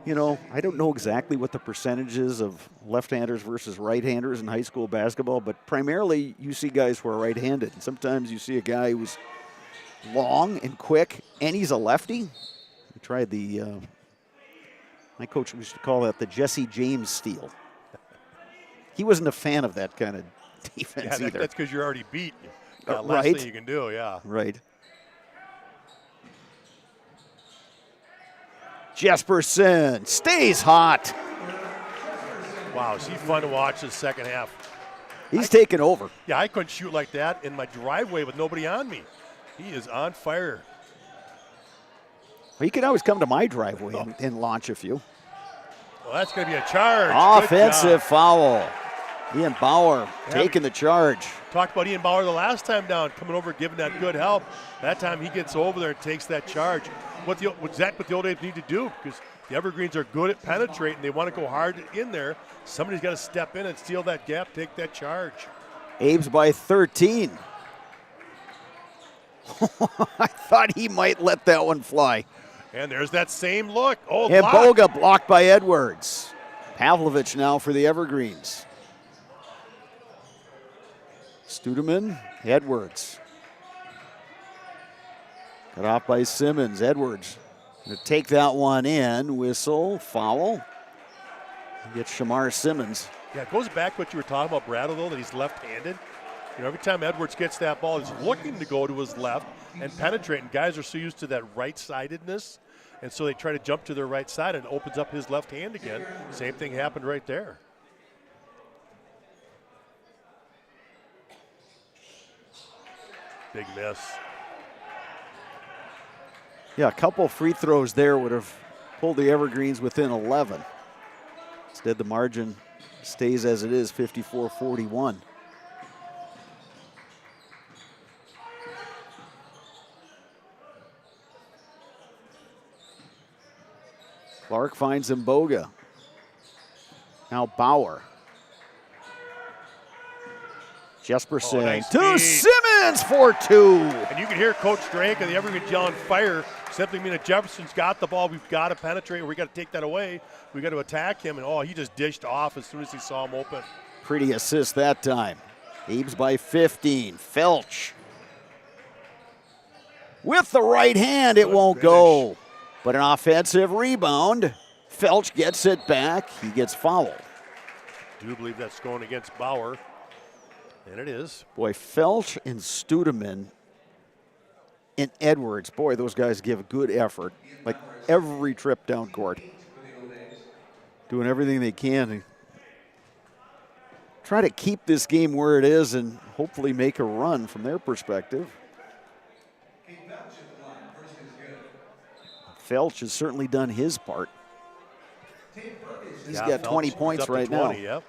[SPEAKER 1] you know, I don't know exactly what the percentage is of left-handers versus right-handers in high school basketball, but primarily you see guys who are right-handed. And sometimes you see a guy who's long and quick, and he's a lefty. We tried the, my coach used to call that the Jesse James steal. He wasn't a fan of that kind of defense either.
[SPEAKER 2] That's because you're already beat. Last thing you can do, yeah.
[SPEAKER 1] Right. Jesperson stays hot.
[SPEAKER 2] Wow, is he fun to watch this second half.
[SPEAKER 1] He's taking over.
[SPEAKER 2] Yeah, I couldn't shoot like that in my driveway with nobody on me. He is on fire.
[SPEAKER 1] Well, you can always come to my driveway and launch a few.
[SPEAKER 2] Well, that's going to be a charge.
[SPEAKER 1] Offensive foul. Ian Bauer taking the charge.
[SPEAKER 2] Talked about Ian Bauer the last time down, coming over, giving that good help. That time he gets over there and takes that charge. What's exactly what the Old Apes need to do, because the Evergreens are good at penetrating. They want to go hard in there. Somebody's got to step in and steal that gap, take that charge.
[SPEAKER 1] Abe's by 13. I thought he might let that one fly.
[SPEAKER 2] And there's that same look. Oh,
[SPEAKER 1] and Boga blocked by Edwards. Pavlovich now for the Evergreens. Studeman, Edwards. Cut off by Simmons. Edwards going to take that one in. Whistle, foul. Gets Shamar Simmons.
[SPEAKER 2] Yeah, it goes back to what you were talking about, Bradley, though, that he's left-handed. You know, every time Edwards gets that ball, he's looking to go to his left and penetrate. And guys are so used to that right-sidedness, and so they try to jump to their right side, and it opens up his left hand again. Same thing happened right there. Big miss.
[SPEAKER 1] Yeah, a couple free throws there would have pulled the Evergreens within 11. Instead, the margin stays as it is, 54-41. Clark finds Mboga. Now Bauer. Jesperson to Simmons for 2.
[SPEAKER 2] And you can hear Coach Drake and the Evergreens yelling fire, simply meaning Jefferson's got the ball. We've got to penetrate. We've got to take that away. We've got to attack him. And, he just dished off as soon as he saw him open.
[SPEAKER 1] Pretty assist that time. Abe's by 15. Felch. With the right hand, it won't go. But an offensive rebound. Felch gets it back. He gets fouled.
[SPEAKER 2] I do believe that's going against Bauer. And it is.
[SPEAKER 1] Boy, Felch and Studeman and Edwards, boy, those guys give good effort. Like every trip down court. Doing everything they can to try to keep this game where it is and hopefully make a run from their perspective. Felch has certainly done his part. He's got 20 points right now.
[SPEAKER 2] Yep.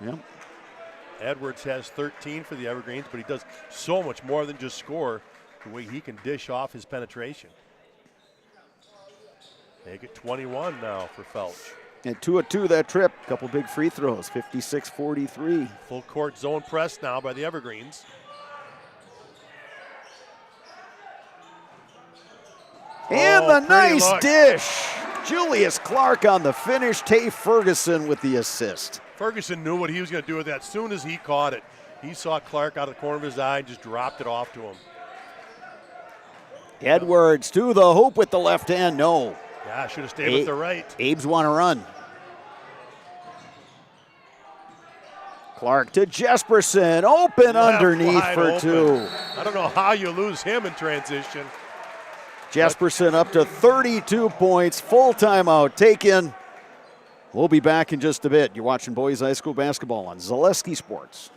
[SPEAKER 2] Edwards has 13 for the Evergreens, but he does so much more than just score, the way he can dish off his penetration. Make it 21 now for Felch.
[SPEAKER 1] And 2 of 2 that trip. Couple big free throws, 56-43.
[SPEAKER 2] Full court zone press now by the Evergreens.
[SPEAKER 1] And the nice dish. Julius Clark on the finish. Tay Ferguson with the assist.
[SPEAKER 2] Ferguson knew what he was going to do with that. As soon as he caught it, He saw Clark out of the corner of his eye and just dropped it off to him.
[SPEAKER 1] Edwards to the hoop with the left hand. No.
[SPEAKER 2] Yeah, should have stayed with the right.
[SPEAKER 1] Abe's want to run. Clark to Jesperson. Open underneath for
[SPEAKER 2] open.
[SPEAKER 1] 2.
[SPEAKER 2] I don't know how you lose him in transition.
[SPEAKER 1] Jesperson up to 32 points. Full timeout taken. We'll be back in just a bit. You're watching boys high school basketball on Zaleski Sports.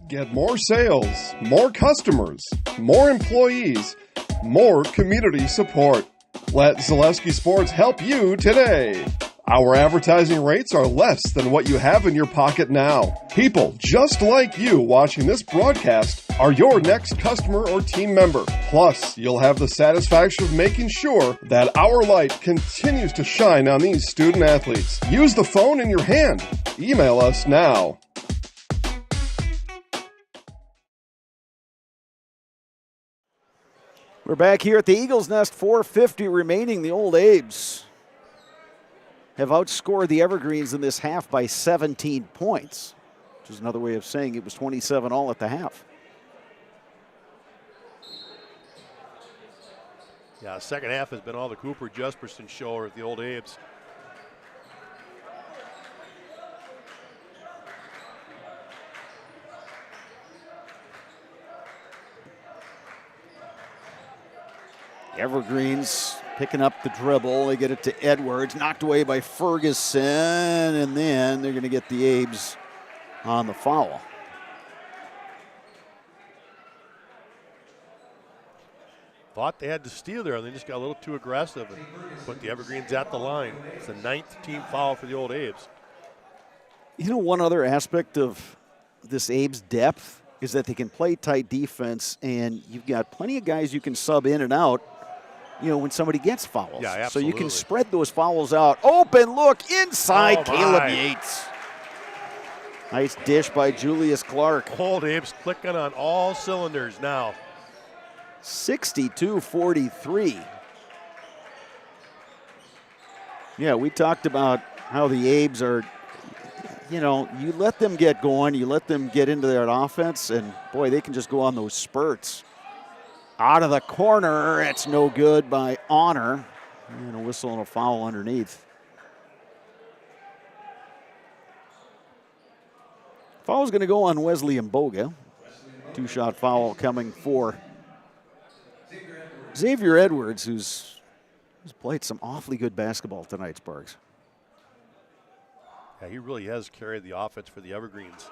[SPEAKER 8] Get more sales, more customers, more employees, more community support. Let Zaleski Sports help you today. Our advertising rates are less than what you have in your pocket now. People just like you watching this broadcast are your next customer or team member. Plus, you'll have the satisfaction of making sure that our light continues to shine on these student athletes. Use the phone in your hand. Email us now.
[SPEAKER 1] We're back here at the Eagles Nest, 4:50 remaining. The Old Abes have outscored the Evergreens in this half by 17 points, which is another way of saying it was 27 all at the half.
[SPEAKER 2] Yeah, the second half has been all the Cooper Jesperson show at the Old Abes.
[SPEAKER 1] Evergreens picking up the dribble. They get it to Edwards, knocked away by Ferguson, and then they're going to get the Abes on the foul.
[SPEAKER 2] Thought they had to steal there, and they just got a little too aggressive and put the Evergreens at the line. It's the 9th team foul for the Old Abes.
[SPEAKER 1] You know, one other aspect of this Abes depth is that they can play tight defense, and you've got plenty of guys you can sub in and out, you know, when somebody gets fouls.
[SPEAKER 2] Yeah, absolutely.
[SPEAKER 1] So you can spread those fouls out. Open look inside,
[SPEAKER 2] Oh,
[SPEAKER 1] Caleb
[SPEAKER 2] my.
[SPEAKER 1] Yates. Nice dish by Julius Clark.
[SPEAKER 2] Old Abes clicking on all cylinders now.
[SPEAKER 1] 62-43. Yeah, we talked about how the Abes are, you know, you let them get going, you let them get into their offense, and boy, they can just go on those spurts. Out of the corner, it's no good by Honor. And a whistle and a foul underneath. Foul's going to go on Wesley Mboga. 2-shot foul coming for Xavier Edwards, who's played some awfully good basketball tonight, Sparks.
[SPEAKER 2] Yeah, he really has carried the offense for the Evergreens.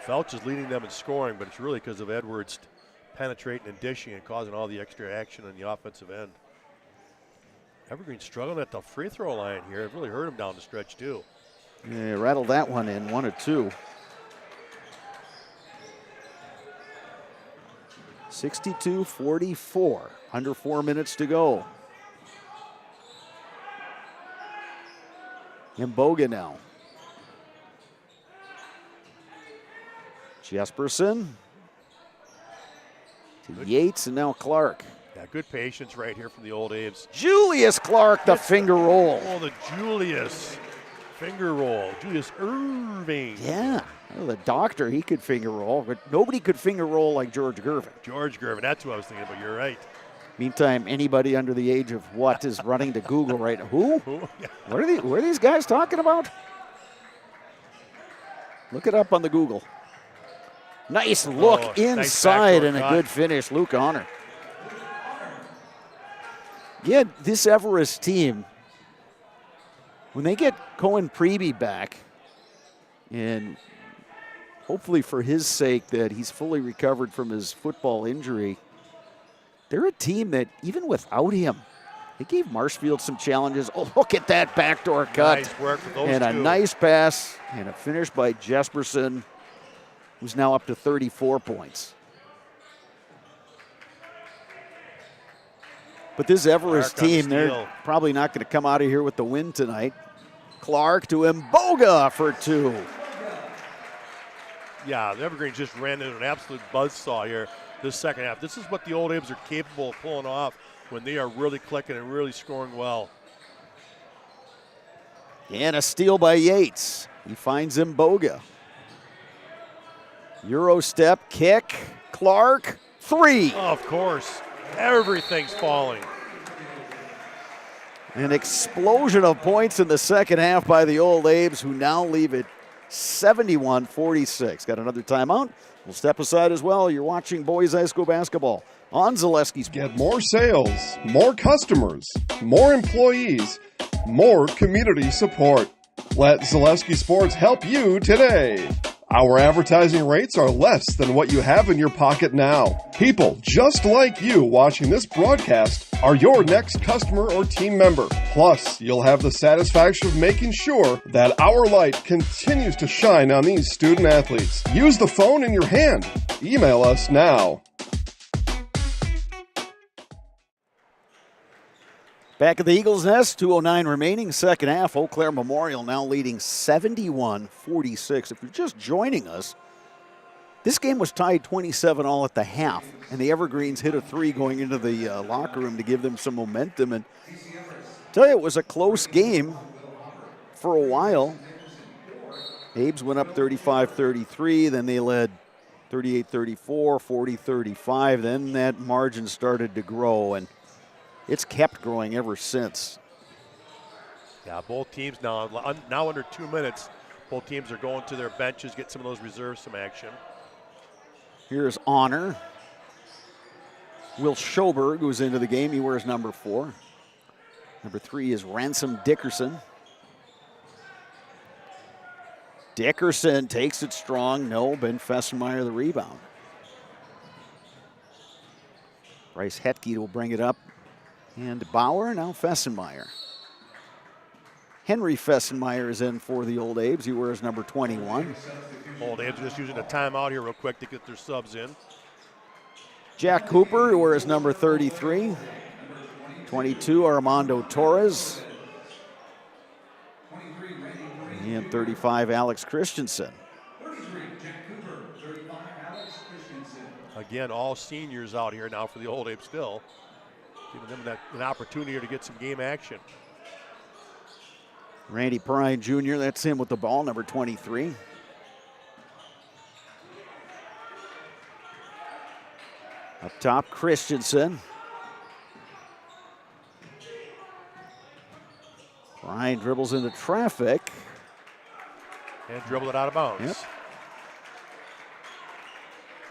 [SPEAKER 2] Felch is leading them in scoring, but it's really because of Edwards penetrating and dishing and causing all the extra action on the offensive end. Evergreen struggling at the free throw line here. It really hurt him down the stretch, too.
[SPEAKER 1] Yeah, rattled that one in, 1 or 2. 62-44, under 4 minutes to go. Mboga now. Jesperson to Yates, and now Clark.
[SPEAKER 2] Yeah, good patience right here from the Old Abes.
[SPEAKER 1] Julius Clark, the finger roll.
[SPEAKER 2] Oh, the Julius finger roll. Julius Irving.
[SPEAKER 1] Yeah, well, the doctor, he could finger roll, but nobody could finger roll like George Gervin.
[SPEAKER 2] George Gervin, that's what I was thinking about. You're right.
[SPEAKER 1] Meantime, anybody under the age of what is running to Google right now? Who?
[SPEAKER 2] Yeah.
[SPEAKER 1] What are these guys talking about? Look it up on the Google. Nice look inside,
[SPEAKER 2] nice
[SPEAKER 1] and a good finish, Luke Honor. Yeah, this Everest team, when they get Cohen Preby back, and hopefully for his sake that he's fully recovered from his football injury, they're a team that even without him He gave Marshfield some challenges. Oh, look at that backdoor cut.
[SPEAKER 2] Nice work for those
[SPEAKER 1] and
[SPEAKER 2] two.
[SPEAKER 1] a nice pass and a finish by Jesperson, who's now up to 34 points. But this Everest
[SPEAKER 2] Clark on the
[SPEAKER 1] team, they're
[SPEAKER 2] steal.
[SPEAKER 1] probably not going to come out of here with the win tonight. Clark to Mboga for 2.
[SPEAKER 2] Yeah, the Evergreens just ran into an absolute buzzsaw here this second half. This is what the Old Abe's are capable of pulling off when they are really clicking and really scoring well.
[SPEAKER 1] And a steal by Yates. He finds Mboga. Euro step, kick, Clark, 3.
[SPEAKER 2] Oh, of course, everything's falling.
[SPEAKER 1] An explosion of points in the second half by the Old Abe's, who now leave it 71-46. Got another timeout. We'll step aside as well. You're watching boys high school basketball on Zaleski Sports.
[SPEAKER 8] Get more sales, more customers, more employees, more community support. Let Zaleski Sports help you today. Our advertising rates are less than what you have in your pocket now. People just like you watching this broadcast are your next customer or team member. Plus, you'll have the satisfaction of making sure that our light continues to shine on these student athletes. Use the phone in your hand. Email us now.
[SPEAKER 1] Back at the Eagles' Nest, 2:09 remaining, second half. Eau Claire Memorial now leading 71-46. If you're just joining us, this game was tied 27-all at the half, and the Evergreens hit a 3 going into the locker room to give them some momentum. And I tell you, it was a close game for a while. Abe's went up 35-33, then they led 38-34, 40-35. Then that margin started to grow, and it's kept growing ever since.
[SPEAKER 2] Yeah, both teams now under 2 minutes, both teams are going to their benches, get some of those reserves some action.
[SPEAKER 1] Here's Honor. Will Schoberg, who's into the game, he wears number 4. Number 3 is Ransom Dickerson. Dickerson takes it strong. No, Ben Fessenmeyer the rebound. Bryce Hetke will bring it up. And Bauer, now Fessenmeyer. Henry Fessenmeyer is in for the Old Abe's. He wears number 21.
[SPEAKER 2] Old Abe's just using a timeout here real quick to get their subs in.
[SPEAKER 1] Jack Cooper, who wears number 33. 22, Armando Torres. And 35, Alex Christensen.
[SPEAKER 2] Again, all seniors out here now for the Old Abe still, giving them an opportunity to get some game action.
[SPEAKER 1] Randy Prine Jr., that's him with the ball, number 23. Up top, Christensen. Prine dribbles into traffic.
[SPEAKER 2] And dribble it out of bounds.
[SPEAKER 1] Yep.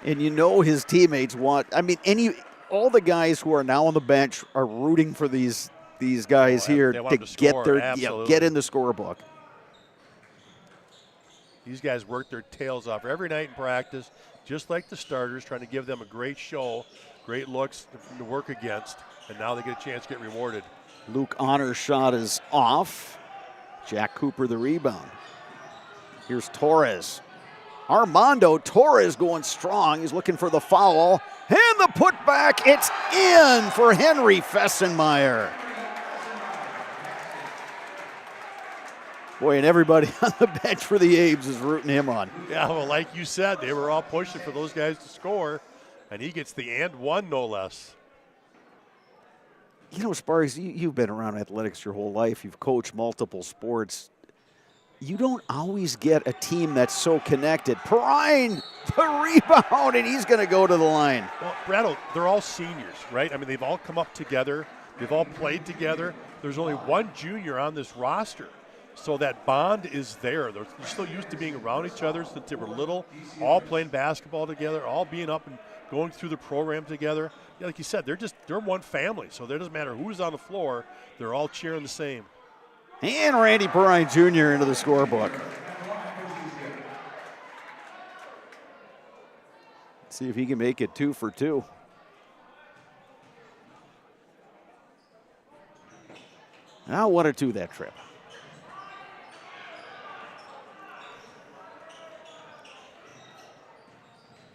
[SPEAKER 1] And you know his teammates want, I mean, all the guys who are now on the bench are rooting for these guys here to get in the scorebook.
[SPEAKER 2] These guys work their tails off every night in practice, just like the starters, trying to give them a great show, great looks to work against, and now they get a chance to get rewarded.
[SPEAKER 1] Luke Honor's shot is off. Jack Cooper the rebound. Here's Torres. Armando Torres going strong. He's looking for the foul. And the putback, it's in for Henry Fessenmeyer. Boy, and everybody on the bench for the Abe's is rooting him on.
[SPEAKER 2] Yeah, well, like you said, they were all pushing for those guys to score, and he gets the and one, no less.
[SPEAKER 1] You know, Sparks, you've been around athletics your whole life. You've coached multiple sports. You don't always get a team that's so connected. Perrine, the rebound, and he's going to go to the line.
[SPEAKER 2] Well, Brattle, they're all seniors, right? I mean, they've all come up together. They've all played together. There's only one junior on this roster. So that bond is there. They're still used to being around each other since they were little, all playing basketball together, all being up and going through the program together. Yeah, like you said, they're one family. So it doesn't matter who's on the floor. They're all cheering the same.
[SPEAKER 1] And Randy Perrine Jr. into the scorebook. Let's see if he can make it 2 for 2. Now 1 or 2 that trip.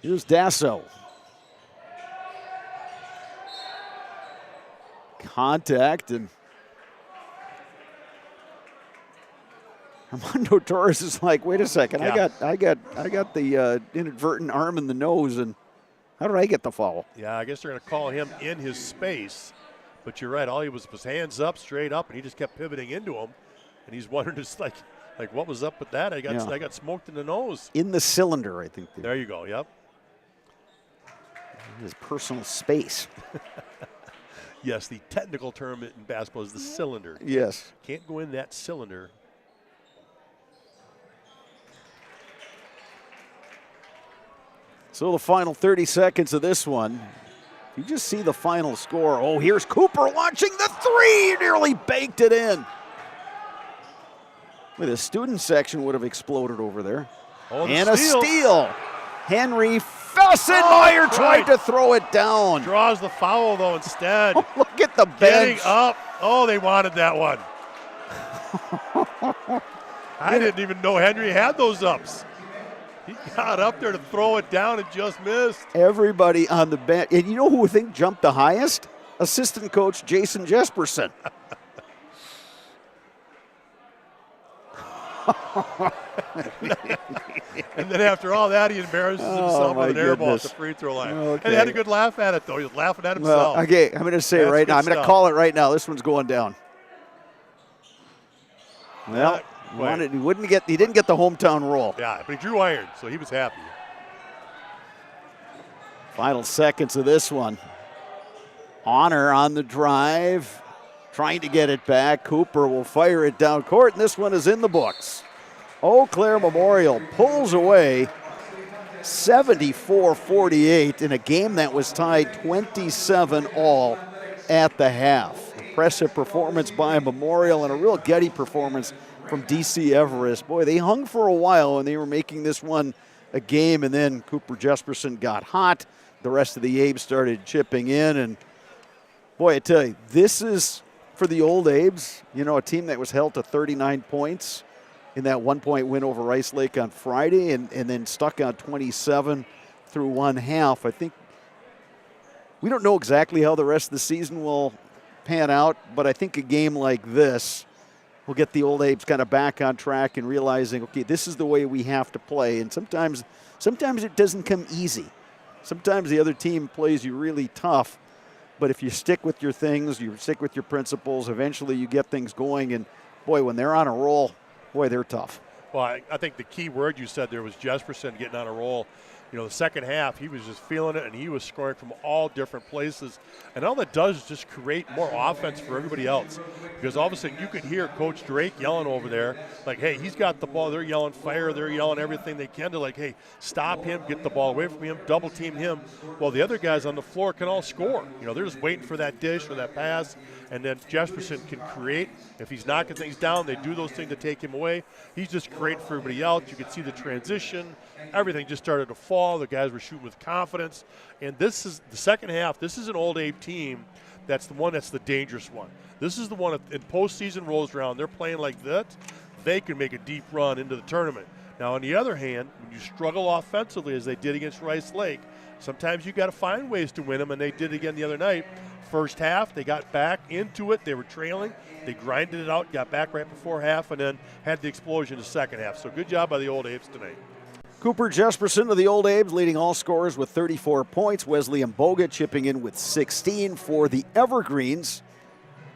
[SPEAKER 1] Here's Dasso. Contact, and Armando Torres is like, wait a second,
[SPEAKER 2] Yeah.
[SPEAKER 1] I got the inadvertent arm in the nose, and how did I get the foul?
[SPEAKER 2] Yeah, I guess they're going to call him in his space. But you're right, all he was hands up, straight up, and he just kept pivoting into him. And he's wondering just like what was up with that? I got smoked in the nose.
[SPEAKER 1] In the cylinder, I think.
[SPEAKER 2] There you go, yep.
[SPEAKER 1] His personal space.
[SPEAKER 2] Yes, the technical term in basketball is the cylinder.
[SPEAKER 1] Yes.
[SPEAKER 2] Can't go in that cylinder.
[SPEAKER 1] So the final 30 seconds of this one. You just see the final score. Oh, here's Cooper launching the 3. Nearly baked it in. Well, the student section would have exploded over there.
[SPEAKER 2] Oh,
[SPEAKER 1] and a steal. Henry Fessenmeyer tried to throw it down.
[SPEAKER 2] Draws the foul, though, instead.
[SPEAKER 1] Oh, look at the bench.
[SPEAKER 2] Getting up. Oh, they wanted that one. I didn't even know Henry had those ups. He got up there to throw it down and just missed.
[SPEAKER 1] Everybody on the bench. And you know who I think jumped the highest? Assistant coach Jason Jesperson.
[SPEAKER 2] And then after all that, he embarrasses himself with an air ball at the
[SPEAKER 1] goodness.
[SPEAKER 2] free throw line.
[SPEAKER 1] Okay.
[SPEAKER 2] And he had a good laugh at it, though. He was laughing at himself.
[SPEAKER 1] Well, okay, I'm going to say
[SPEAKER 2] That's
[SPEAKER 1] right now.
[SPEAKER 2] good
[SPEAKER 1] I'm going to
[SPEAKER 2] stuff.
[SPEAKER 1] call it right now. This one's going down. Well,
[SPEAKER 2] Wait.
[SPEAKER 1] he didn't get the hometown roll.
[SPEAKER 2] Yeah, but he drew iron, so he was happy.
[SPEAKER 1] Final seconds of this one. Honor on the drive, trying to get it back. Cooper will fire it down court, and this one is in the books. Eau Claire Memorial pulls away 74-48 in a game that was tied 27-all at the half. Impressive performance by Memorial and a real Getty performance from DC Everest. Boy, they hung for a while and they were making this one a game, and then Cooper Jesperson got hot. The rest of the Abes started chipping in, and boy, I tell you, this is for the old Abes, you know, a team that was held to 39 points in that 1-point win over Rice Lake on Friday, and then stuck on 27 through one half. I think we don't know exactly how the rest of the season will pan out, but I think a game like this will get the old Abes kind of back on track and realizing, okay, this is the way we have to play. And sometimes it doesn't come easy. Sometimes the other team plays you really tough, but if you stick with your things, you stick with your principles, eventually you get things going. And boy, when they're on a roll, boy, they're tough.
[SPEAKER 2] Well, I think the key word you said there was Jesperson getting on a roll. You know, the second half, he was just feeling it, and he was scoring from all different places. And all that does is just create more offense for everybody else. Because all of a sudden, you could hear Coach Drake yelling over there, like, hey, he's got the ball. They're yelling fire. They're yelling everything they can to, like, hey, stop him, get the ball away from him, double team him. Well, the other guys on the floor can all score. You know, they're just waiting for that dish or that pass. And then Jesperson can create. If he's knocking things down, they do those things to take him away. He's just great for everybody else. You could see the transition. Everything just started to fall. The guys were shooting with confidence. And this is the second half. This is an Old Abe team that's the one that's the dangerous one. This is the one in postseason rolls around. They're playing like that. They can make a deep run into the tournament. Now, on the other hand, when you struggle offensively as they did against Rice Lake, sometimes you got to find ways to win them, and they did again the other night. First half, they got back into it. They were trailing. They grinded it out, got back right before half, and then had the explosion in the second half. So good job by the Old Apes tonight.
[SPEAKER 1] Cooper Jesperson of the Old Abes leading all scorers with 34 points. Wesley Mboga chipping in with 16 for the Evergreens.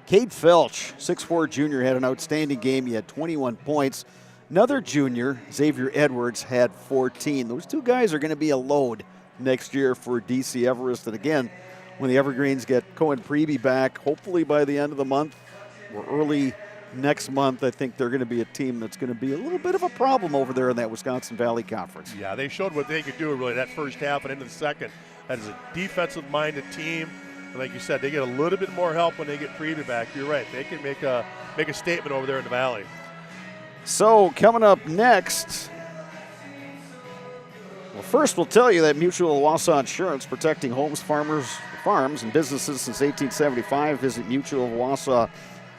[SPEAKER 1] Cade Felch, 6'4 junior, had an outstanding game. He had 21 points. Another junior, Xavier Edwards, had 14. Those two guys are going to be a load next year for DC Everest. And again, when the Evergreens get Cohen Preby back, hopefully by the end of the month or early next month, I think they're going to be a team that's going to be a little bit of a problem over there in that Wisconsin Valley Conference.
[SPEAKER 2] Yeah, they showed what they could do really that first half and into the second. That is a defensive-minded team. And like you said, they get a little bit more help when they get Preby back. You're right. They can make a statement over there in the Valley.
[SPEAKER 1] So coming up next, well, first we'll tell you that Mutual Wausau Insurance, protecting homes, farms, and businesses since 1875. Visit mutualwausau.com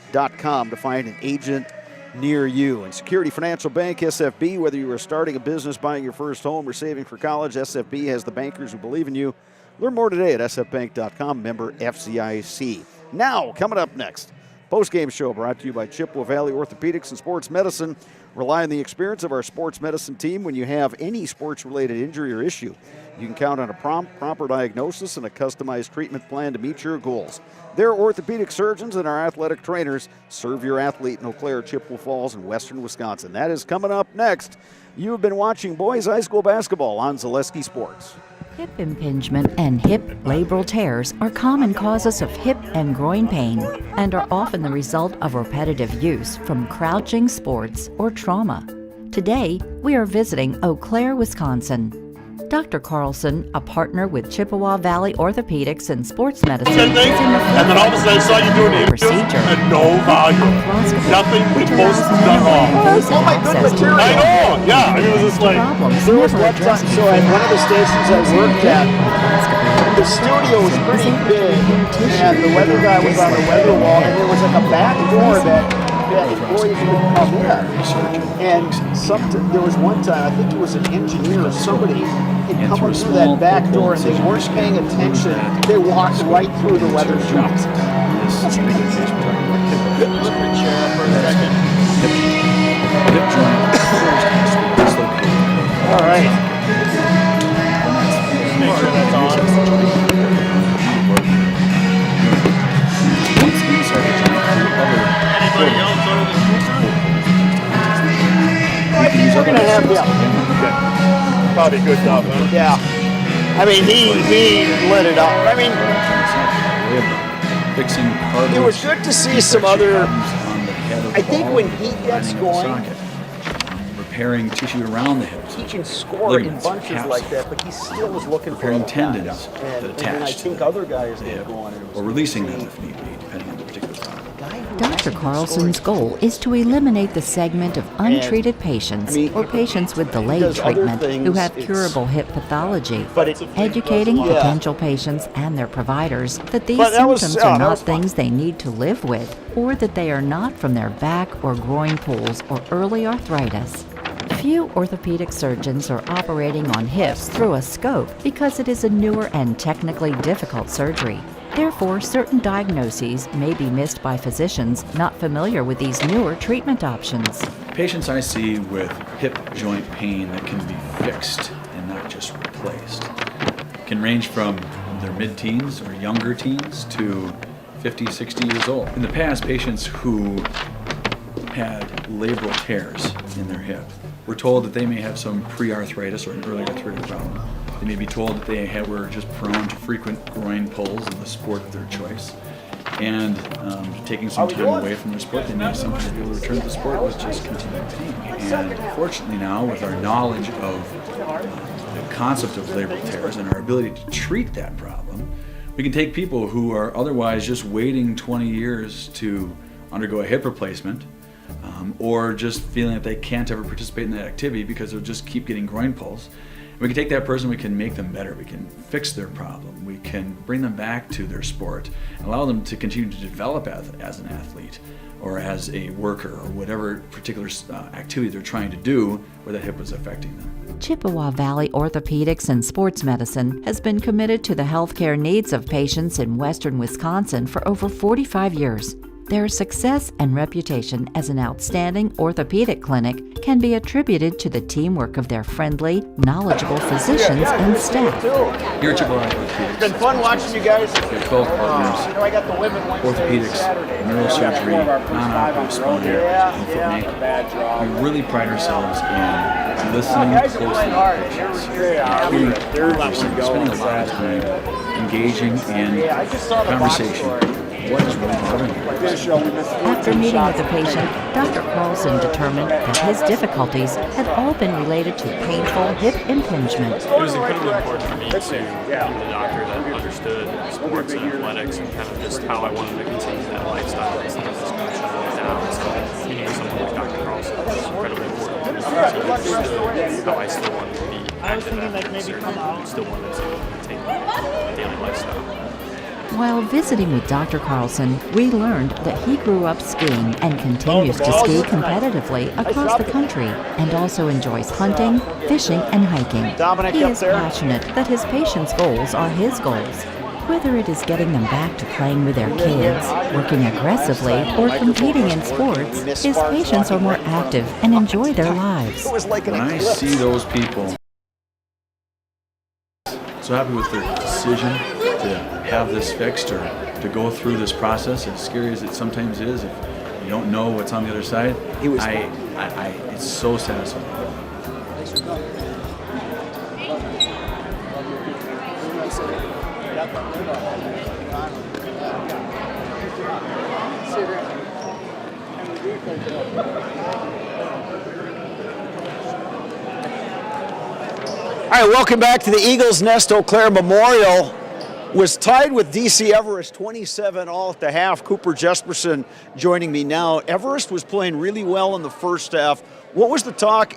[SPEAKER 1] sfb.com to find an agent near you. And Security Financial Bank, SFB, whether you are starting a business, buying your first home, or saving for college, SFB has the bankers who believe in you. Learn more today at sfbank.com, member FCIC. Now, coming up next, post-game show brought to you by Chippewa Valley Orthopedics and Sports Medicine. Rely on the experience of our sports medicine team when you have any sports-related injury or issue. You can count on a proper diagnosis and a customized treatment plan to meet your goals. Their orthopedic surgeons and our athletic trainers serve your athlete in Eau Claire, Chippewa Falls, and western Wisconsin. That is coming up next. You have been watching boys high school basketball on Zaleski Sports.
[SPEAKER 19] Hip impingement and hip labral tears are common causes of hip and groin pain and are often the result of repetitive use from crouching sports or trauma. Today, we are visiting Eau Claire, Wisconsin. Dr. Carlson, a partner with Chippewa Valley Orthopedics and Sports Medicine, is in the
[SPEAKER 20] and then all of a sudden I saw you doing the
[SPEAKER 19] procedure
[SPEAKER 20] and no volume. Nothing close to done wrong.
[SPEAKER 1] Oh my good material.
[SPEAKER 20] I know, yeah. I mean, it was just like,
[SPEAKER 1] There was one time, so at one of the stations I worked at, the studio was pretty big, and the weather guy was on the weather wall, and there was like a back door that employees would come in. And there was one time, I think it was an engineer or somebody had come up through that back door and they weren't paying attention. They walked right through the weather shop. All right.
[SPEAKER 20] make sure that's on. Anybody else other than
[SPEAKER 1] I think we're going to have him.
[SPEAKER 20] Okay. Probably good enough, huh?
[SPEAKER 1] Yeah. I mean, he lit it up. I mean, it was good to see some other. I think when he gets going,
[SPEAKER 21] repairing tissue around the hips.
[SPEAKER 1] he can score in bunches like that, but he still is looking for
[SPEAKER 21] repairing
[SPEAKER 1] other
[SPEAKER 21] tendons
[SPEAKER 1] guys.
[SPEAKER 21] that
[SPEAKER 1] And
[SPEAKER 21] attach
[SPEAKER 1] I
[SPEAKER 21] to
[SPEAKER 1] think other guys get going.
[SPEAKER 21] or releasing them if need be, depending on the particular problem.
[SPEAKER 19] Dr. Carlson's goal is to eliminate the segment of untreated patients or patients with delayed treatment who have curable hip pathology, educating potential patients and their providers that these symptoms are not things they need to live with, or that they are not from their back or groin pulls or early arthritis. Few orthopedic surgeons are operating on hips through a scope because it is a newer and technically difficult surgery. Therefore, certain diagnoses may be missed by physicians not familiar with these newer treatment options.
[SPEAKER 21] Patients I see with hip joint pain that can be fixed and not just replaced can range from their mid-teens or younger teens to 50, 60 years old. In the past, patients who had labral tears in their hip were told that they may have some pre-arthritis or an early arthritic problem. They may be told that they were just prone to frequent groin pulls in the sport of their choice. And taking some time away from their sport, they may sometimes be able to return to the sport with just continued pain. And fortunately now, with our knowledge of the concept of labral tears and our ability to treat that problem, we can take people who are otherwise just waiting 20 years to undergo a hip replacement, or just feeling that they can't ever participate in that activity because they'll just keep getting groin pulls. We can take that person, we can make them better, we can fix their problem, we can bring them back to their sport, and allow them to continue to develop as an athlete or as a worker or whatever particular activity they're trying to do where that hip is affecting them.
[SPEAKER 19] Chippewa Valley Orthopedics and Sports Medicine has been committed to the healthcare needs of patients in western Wisconsin for over 45 years. Their success and reputation as an outstanding orthopedic clinic can be attributed to the teamwork of their friendly, knowledgeable physicians and staff.
[SPEAKER 21] Here at Chippewa Orthopedics,
[SPEAKER 1] It's been fun watching you guys.
[SPEAKER 21] we have 12 partners,
[SPEAKER 1] I got the women
[SPEAKER 21] orthopedics, neurosurgery, non-operative spine, and foot and ankle. We really pride ourselves in listening closely to patients, spending a lot of time engaging in conversation. What is really bothering you?
[SPEAKER 19] After meeting with the patient, Dr. Carlson determined that his difficulties had all been related to painful hip impingement.
[SPEAKER 22] It was incredibly important for me to meet a doctor that understood sports and athletics and kind of just how I wanted to continue that lifestyle instead of this professional now. So meeting with someone like Dr. Carlson was incredibly important to me. He understood how I still wanted to be active after the surgery and still wanted to maintain my daily lifestyle.
[SPEAKER 19] While visiting with Dr. Carlson, we learned that he grew up skiing and continues to ski competitively across the country and also enjoys hunting, fishing, and hiking. He is passionate that his patients' goals are his goals. Whether it is getting them back to playing with their kids, working aggressively, or competing in sports, his patients are more active and enjoy their lives.
[SPEAKER 21] When I see those people so happy with their decision to have this fixed or to go through this process, as scary as it sometimes is, if you don't know what's on the other side, it's so satisfying.
[SPEAKER 1] All right, welcome back to the Eagles Nest. Eau Claire Memorial was tied with DC Everest 27-all at the half. Cooper Jesperson joining me now. Everest was playing really well in the first half. What was the talk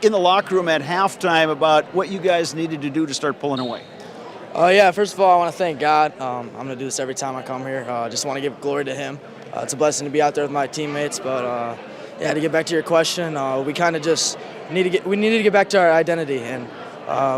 [SPEAKER 1] in the locker room at halftime about what you guys needed to do to start pulling away?
[SPEAKER 6] Yeah, first of all, I want to thank God. I'm going to do this every time I come here. Just want to give glory to Him. It's a blessing to be out there with my teammates. But yeah, to get back to your question, we kind of just needed to get back to our identity, and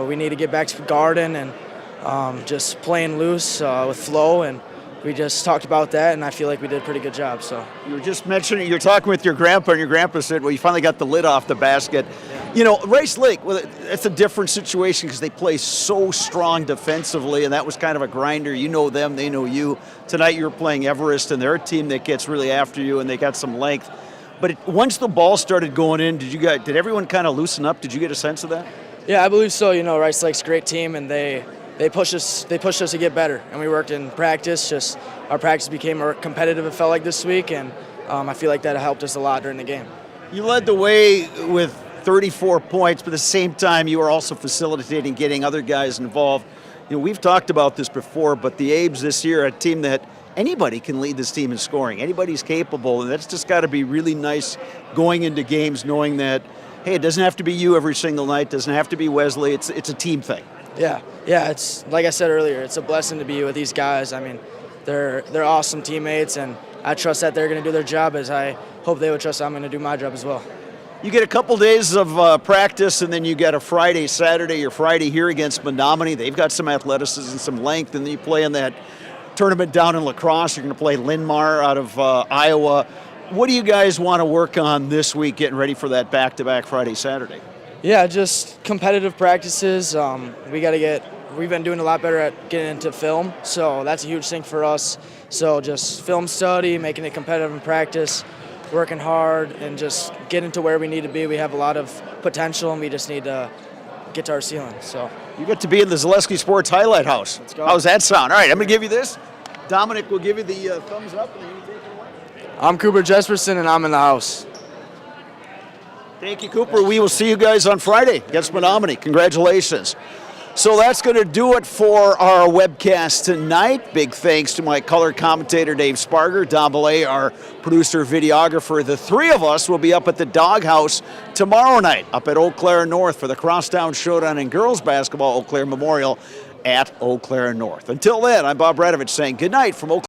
[SPEAKER 6] we need to get back to garden and just playing loose with flow, and we just talked about that, and I feel like we did a pretty good job. So
[SPEAKER 1] you were just mentioning, you're talking with your grandpa, and your grandpa said, well, you finally got the lid off the basket. Yeah. You know, Rice Lake, well, it's a different situation because they play so strong defensively, and that was kind of a grinder. You know them, they know you. Tonight you're playing Everest, and they're a team that gets really after you, and they got some length. But once the ball started going in, did everyone kind of loosen up? Did you get a sense of that?
[SPEAKER 6] Yeah, I believe so. You know, Rice Lake's a great team, and they pushed us to get better, and we worked in practice. Just our practice became more competitive, it felt like, this week, and I feel like that helped us a lot during the game.
[SPEAKER 1] You led the way with 34 points, but at the same time you were also facilitating getting other guys involved. You know, we've talked about this before, but the Abes this year are a team that anybody can lead this team in scoring. Anybody's capable, and that's just got to be really nice going into games knowing that, hey, it doesn't have to be you every single night, doesn't have to be Wesley, it's a team thing.
[SPEAKER 6] Yeah, it's like I said earlier, it's a blessing to be with these guys. I mean, they're awesome teammates, and I trust that they're going to do their job, as I hope they would trust I'm going to do my job as well.
[SPEAKER 1] You get a couple days of practice, and then you get a Friday, Saturday, or Friday here against Menominee. They've got some athleticism, some length, and then you play in that tournament down in La Crosse. You're going to play Linn-Mar out of Iowa. What do you guys want to work on this week, getting ready for that back-to-back Friday, Saturday?
[SPEAKER 6] Yeah, just competitive practices. We've been doing a lot better at getting into film, so that's a huge thing for us. So just film study, making it competitive in practice, working hard, and just getting to where we need to be. We have a lot of potential, and we just need to get to our ceiling. So
[SPEAKER 1] you get to be in the Zaleski Sports Highlight House.
[SPEAKER 6] Let's go.
[SPEAKER 1] How's that sound? All right, I'm going to give you this. Dominic will give you the thumbs up, and then you take it away.
[SPEAKER 6] I'm Cooper Jesperson, and I'm in the house.
[SPEAKER 1] Thank you, Cooper. We will see you guys on Friday against Menominee. Congratulations. So that's going to do it for our webcast tonight. Big thanks to my color commentator, Dave Sparger, Don Belay, our producer, videographer. The three of us will be up at the Doghouse tomorrow night, up at Eau Claire North for the Crosstown Showdown in girls basketball, Eau Claire Memorial at Eau Claire North. Until then, I'm Bob Radovich saying good night from Eau Claire.